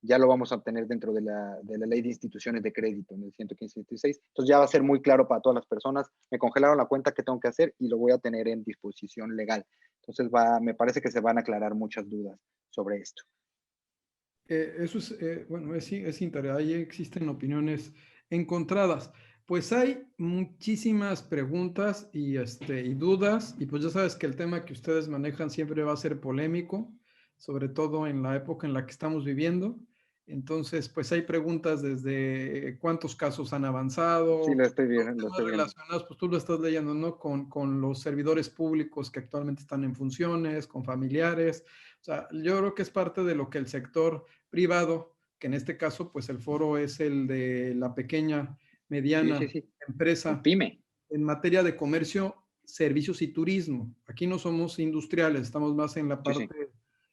Ya lo vamos a obtener dentro de la ley de instituciones de crédito, en el 115.16. Entonces ya va a ser muy claro para todas las personas, me congelaron la cuenta, ¿qué tengo que hacer? Y lo voy a tener en disposición legal. Entonces me parece que se van a aclarar muchas dudas sobre esto. Eso es, bueno, es interesante, ahí existen opiniones encontradas. Pues hay muchísimas preguntas y dudas, y pues ya sabes que el tema que ustedes manejan siempre va a ser polémico, sobre todo en la época en la que estamos viviendo. Entonces, pues hay preguntas desde cuántos casos han avanzado. Sí, lo estoy viendo. Relacionados, pues tú lo estás leyendo, ¿no? Con los servidores públicos que actualmente están en funciones, con familiares. O sea, yo creo que es parte de lo que el sector privado, que en este caso, pues el foro es el de la pequeña, mediana empresa. El pyme. En materia de comercio, servicios y turismo. Aquí no somos industriales, estamos más en la parte...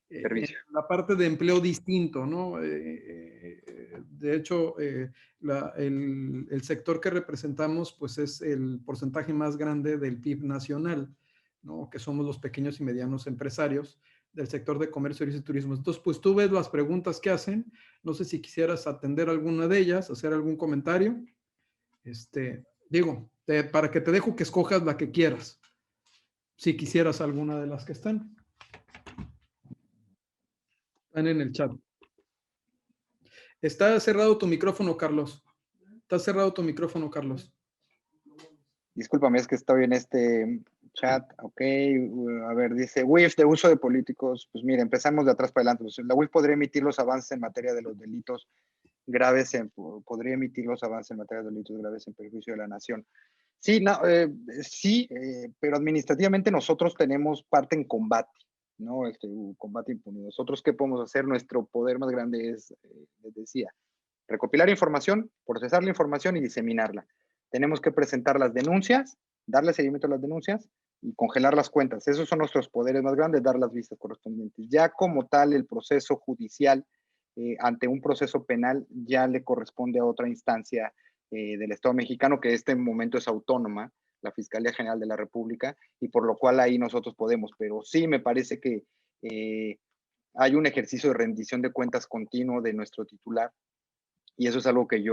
en la parte de empleo distinto, ¿no? De hecho, el sector que representamos, pues es el porcentaje más grande del PIB nacional, ¿no? Que somos los pequeños y medianos empresarios del sector de comercio, servicios y turismo. Entonces, pues tú ves las preguntas que hacen, no sé si quisieras atender alguna de ellas, hacer algún comentario. Digo, para que te dejo que escojas la que quieras, si quisieras alguna de las que están. Están en el chat. Está cerrado tu micrófono, Carlos. Está cerrado tu micrófono, Carlos. Discúlpame, es que estoy en este chat. Ok, a ver, dice UIF de uso de políticos. Pues mire, empezamos de atrás para adelante. Pues, la UIF podría emitir los avances en materia de los delitos graves, podría emitir los avances en materia de delitos graves en perjuicio de la nación. Sí, no, pero administrativamente nosotros tenemos parte en combate, ¿no? Combate impune. Nosotros, ¿qué podemos hacer? Nuestro poder más grande es, les decía, recopilar información, procesar la información y diseminarla. Tenemos que presentar las denuncias, darle seguimiento a las denuncias y congelar las cuentas. Esos son nuestros poderes más grandes, dar las vistas correspondientes. Ya como tal, el proceso judicial ante un proceso penal ya le corresponde a otra instancia del Estado mexicano, que en este momento es autónoma, la Fiscalía General de la República, y por lo cual ahí nosotros podemos. Pero sí me parece que hay un ejercicio de rendición de cuentas continuo de nuestro titular, y eso es algo que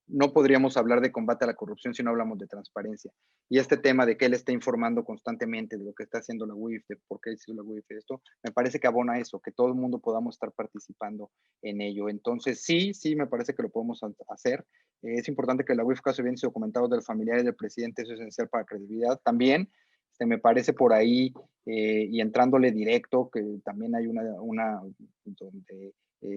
no podríamos hablar de combate a la corrupción si no hablamos de transparencia. Y este tema de que él está informando constantemente de lo que está haciendo la UIF, de por qué hizo la UIF esto, me parece que abona eso, que todo el mundo podamos estar participando en ello. Entonces, sí, me parece que lo podemos hacer. Es importante que la UIF caso bien documentado del familiar y del presidente, eso es esencial para la credibilidad. También, me parece por ahí, y entrándole directo, que también hay una donde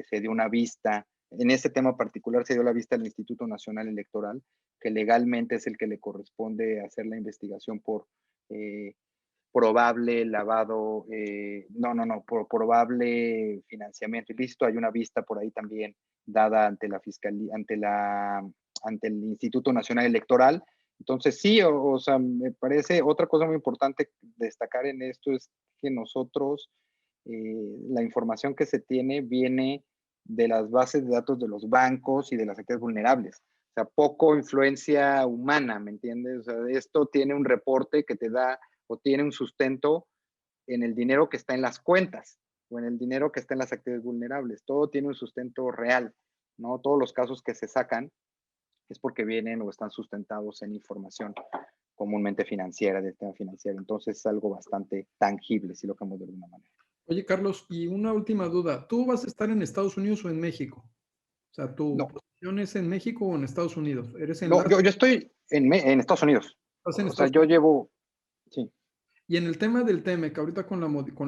se dio una vista. En este tema particular se dio la vista al Instituto Nacional Electoral, que legalmente es el que le corresponde hacer la investigación por probable lavado, por probable financiamiento ilícito. Hay una vista por ahí también dada ante la Fiscalía, ante el Instituto Nacional Electoral. Entonces sí, o sea, me parece otra cosa muy importante destacar en esto es que nosotros, la información que se tiene viene de las bases de datos de los bancos y de las actividades vulnerables. O sea, poco influencia humana, ¿me entiendes? O sea, esto tiene un reporte que te da o tiene un sustento en el dinero que está en las cuentas o en el dinero que está en las actividades vulnerables. Todo tiene un sustento real, ¿no? Todos los casos que se sacan es porque vienen o están sustentados en información comúnmente financiera, del tema financiero. Entonces es algo bastante tangible, si lo cambiamos de alguna manera. Oye, Carlos, y una última duda. ¿Tú vas a estar en Estados Unidos o en México? O sea, ¿tu posición es en México o en Estados Unidos? Yo estoy en Estados Unidos. ¿Estás en o Estados sea, yo llevo... Sí. Y en el tema del TEMEC, ahorita con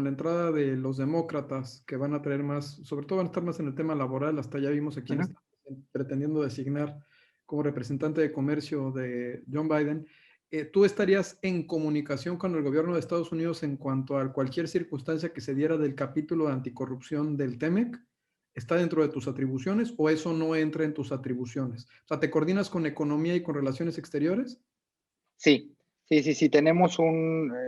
la entrada de los demócratas, que van a traer más, sobre todo van a estar más en el tema laboral, hasta ya vimos a quién está pretendiendo designar como representante de comercio de John Biden. ¿Tú estarías en comunicación con el gobierno de Estados Unidos en cuanto a cualquier circunstancia que se diera del capítulo de anticorrupción del TEMEC? ¿Está dentro de tus atribuciones o eso no entra en tus atribuciones? O sea, ¿te coordinas con economía y con relaciones exteriores? Sí. Tenemos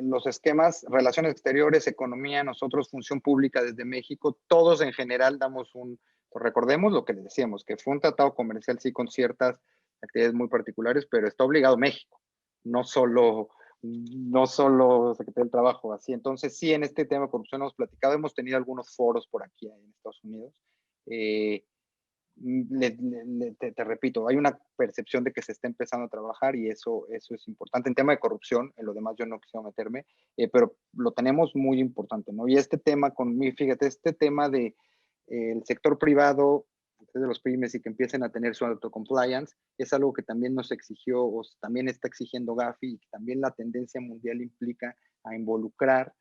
los esquemas, relaciones exteriores, economía, nosotros, función pública desde México, todos en general damos pues recordemos lo que les decíamos, que fue un tratado comercial, sí, con ciertas actividades muy particulares, pero está obligado México, no solo Secretaría del Trabajo, así. Entonces, sí, en este tema de corrupción hemos platicado, hemos tenido algunos foros por aquí en Estados Unidos. Te repito, hay una percepción de que se está empezando a trabajar y eso es importante. En tema de corrupción, en lo demás yo no quisiera meterme, pero lo tenemos muy importante, ¿no? Y este tema fíjate, este tema de el sector privado, de los pymes y que empiecen a tener su autocompliance, es algo que también nos exigió, o también está exigiendo Gafi, y que también la tendencia mundial implica a involucrar,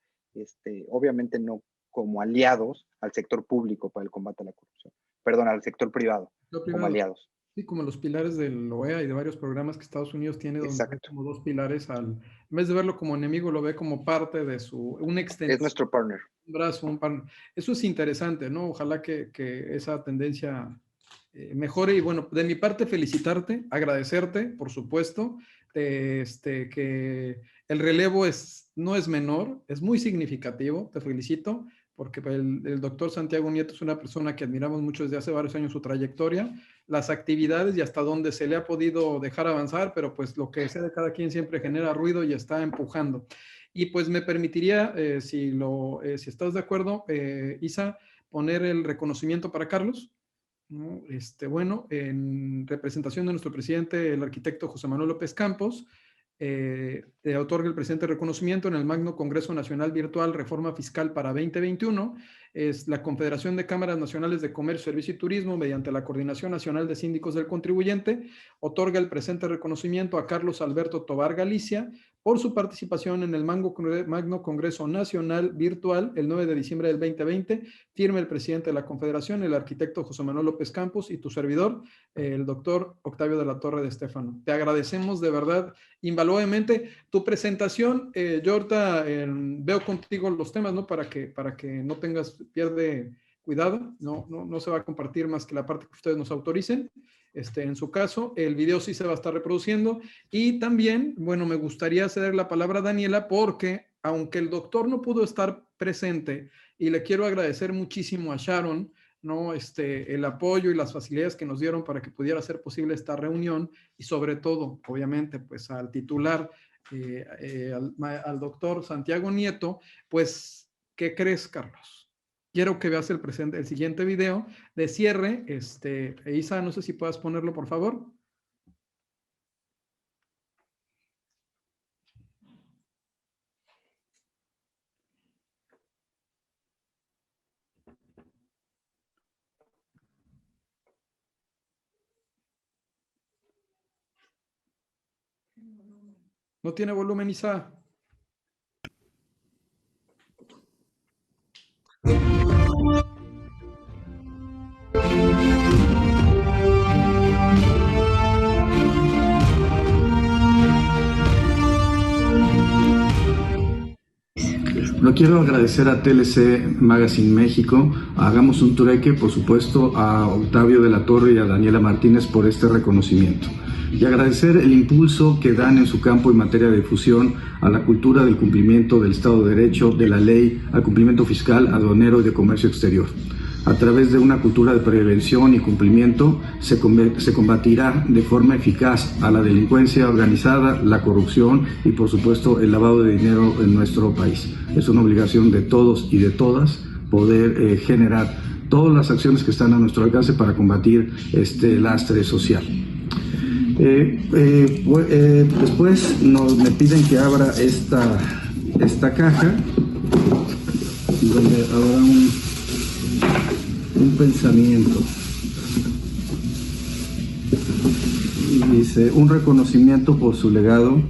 obviamente no como aliados, al sector público para el combate a la corrupción. Perdón, al sector privado, como aliados. Sí, como los pilares del OEA y de varios programas que Estados Unidos tiene, donde hay como dos pilares, en vez de verlo como enemigo, lo ve como parte de un extensión. Es nuestro partner. Un brazo, un partner. Eso es interesante, ¿no? Ojalá que esa tendencia mejore. Y bueno, de mi parte, felicitarte, agradecerte, por supuesto, que el relevo no es menor, es muy significativo, te felicito, porque el doctor Santiago Nieto es una persona que admiramos mucho desde hace varios años su trayectoria, las actividades y hasta dónde se le ha podido dejar avanzar, pero pues lo que sea de cada quien siempre genera ruido y está empujando. Y pues me permitiría, si estás de acuerdo, Isa, poner el reconocimiento para Carlos, ¿no? Bueno, en representación de nuestro presidente, el arquitecto José Manuel López Campos, te otorga el presente reconocimiento en el Magno Congreso Nacional Virtual Reforma Fiscal para 2021. Es la Confederación de Cámaras Nacionales de Comercio, Servicio y Turismo, mediante la Coordinación Nacional de Síndicos del Contribuyente, otorga el presente reconocimiento a Carlos Alberto Tobar Galicia por su participación en el Magno Congreso Nacional Virtual el 9 de diciembre del 2020. Firma el presidente de la Confederación, el arquitecto José Manuel López Campos, y tu servidor, el doctor Octavio de la Torre de Estéfano. Te agradecemos de verdad invaluablemente tu presentación. Yo ahorita veo contigo los temas, ¿no? Para que no pierde cuidado, no se va a compartir más que la parte que ustedes nos autoricen. En su caso, el video sí se va a estar reproduciendo. Y también, bueno, me gustaría ceder la palabra a Daniela porque, aunque el doctor no pudo estar presente, y le quiero agradecer muchísimo a Sharon ¿no? El apoyo y las facilidades que nos dieron para que pudiera ser posible esta reunión y sobre todo, obviamente, pues al titular, al doctor Santiago Nieto, pues, ¿qué crees, Carlos? Quiero que veas el siguiente video de cierre. Isa, no sé si puedas ponerlo, por favor. No tiene volumen, Isa. Lo quiero agradecer a TLC Magazine México, a Hagamos un Trueque, por supuesto a Octavio de la Torre y a Daniela Martínez por este reconocimiento. Y agradecer el impulso que dan en su campo en materia de difusión a la cultura del cumplimiento del Estado de Derecho, de la ley, al cumplimiento fiscal, aduanero y de comercio exterior. A través de una cultura de prevención y cumplimiento se combatirá de forma eficaz a la delincuencia organizada, la corrupción y por supuesto el lavado de dinero en nuestro país. Es una obligación de todos y de todas poder generar todas las acciones que están a nuestro alcance para combatir este lastre social. Después me piden que abra esta caja donde habrá un pensamiento. Y dice, un reconocimiento por su legado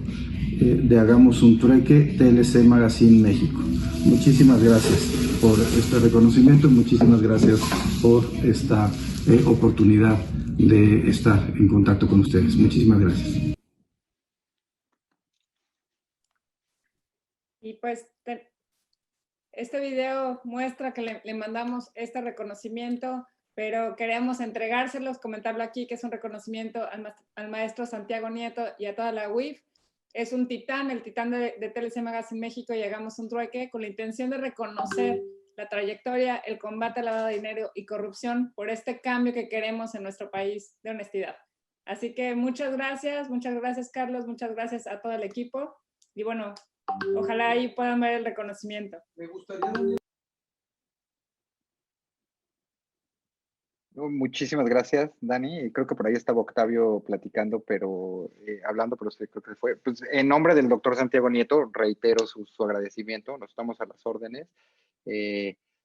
de Hagamos un Trueque, TLC Magazine México. Muchísimas gracias por este reconocimiento y muchísimas gracias por esta oportunidad de estar en contacto con ustedes. Muchísimas gracias. Y pues este video muestra que le mandamos este reconocimiento, pero queremos entregárselos, comentarlo aquí, que es un reconocimiento al maestro Santiago Nieto y a toda la UIF. Es un titán, el titán de TLC Magazine México y Hagamos un Trueque, con la intención de reconocer la trayectoria, el combate al lavado de dinero y corrupción por este cambio que queremos en nuestro país de honestidad. Así que muchas gracias Carlos, muchas gracias a todo el equipo y bueno, ojalá ahí puedan ver el reconocimiento. Me gustaría... Muchísimas gracias, Dani. Creo que por ahí estaba Octavio platicando, hablando, pero creo que fue. Pues, en nombre del doctor Santiago Nieto, reitero su agradecimiento. Nos estamos a las órdenes.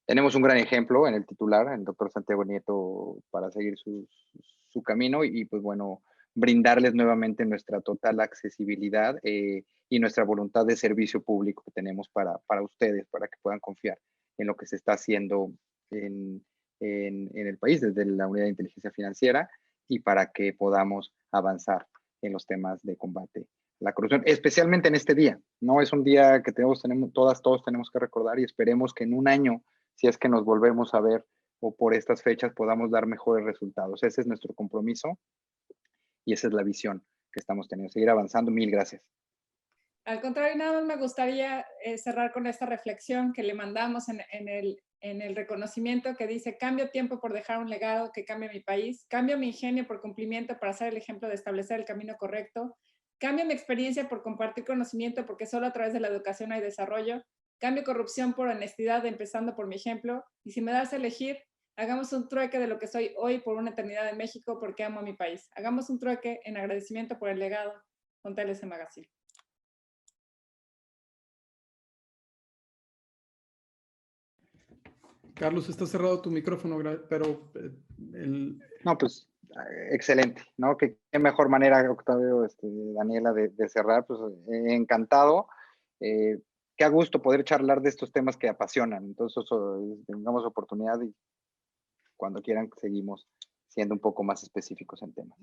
Tenemos un gran ejemplo en el titular, el doctor Santiago Nieto, para seguir su camino y, pues bueno, brindarles nuevamente nuestra total accesibilidad y nuestra voluntad de servicio público que tenemos para ustedes, para que puedan confiar en lo que se está haciendo en el país desde la Unidad de Inteligencia Financiera y para que podamos avanzar en los temas de combate a la corrupción, especialmente en este día. No es un día que todos tenemos que recordar y esperemos que en un año, si es que nos volvemos a ver o por estas fechas, podamos dar mejores resultados. Ese es nuestro compromiso y esa es la visión que estamos teniendo. Seguir avanzando. Mil gracias. Al contrario, nada más me gustaría cerrar con esta reflexión que le mandamos en el reconocimiento que dice: cambio tiempo por dejar un legado que cambie mi país, cambio mi ingenio por cumplimiento para ser el ejemplo de establecer el camino correcto, cambio mi experiencia por compartir conocimiento porque solo a través de la educación hay desarrollo, cambio corrupción por honestidad empezando por mi ejemplo, y si me das a elegir, hagamos un trueque de lo que soy hoy por una eternidad en México porque amo a mi país. Hagamos un trueque en agradecimiento por el legado con TLC Magazine. Carlos, está cerrado tu micrófono, pero... No, pues, excelente, ¿no? Qué mejor manera, Octavio, Daniela, de cerrar, pues, encantado. Qué a gusto poder charlar de estos temas que apasionan. Entonces, tengamos oportunidad y cuando quieran seguimos siendo un poco más específicos en temas.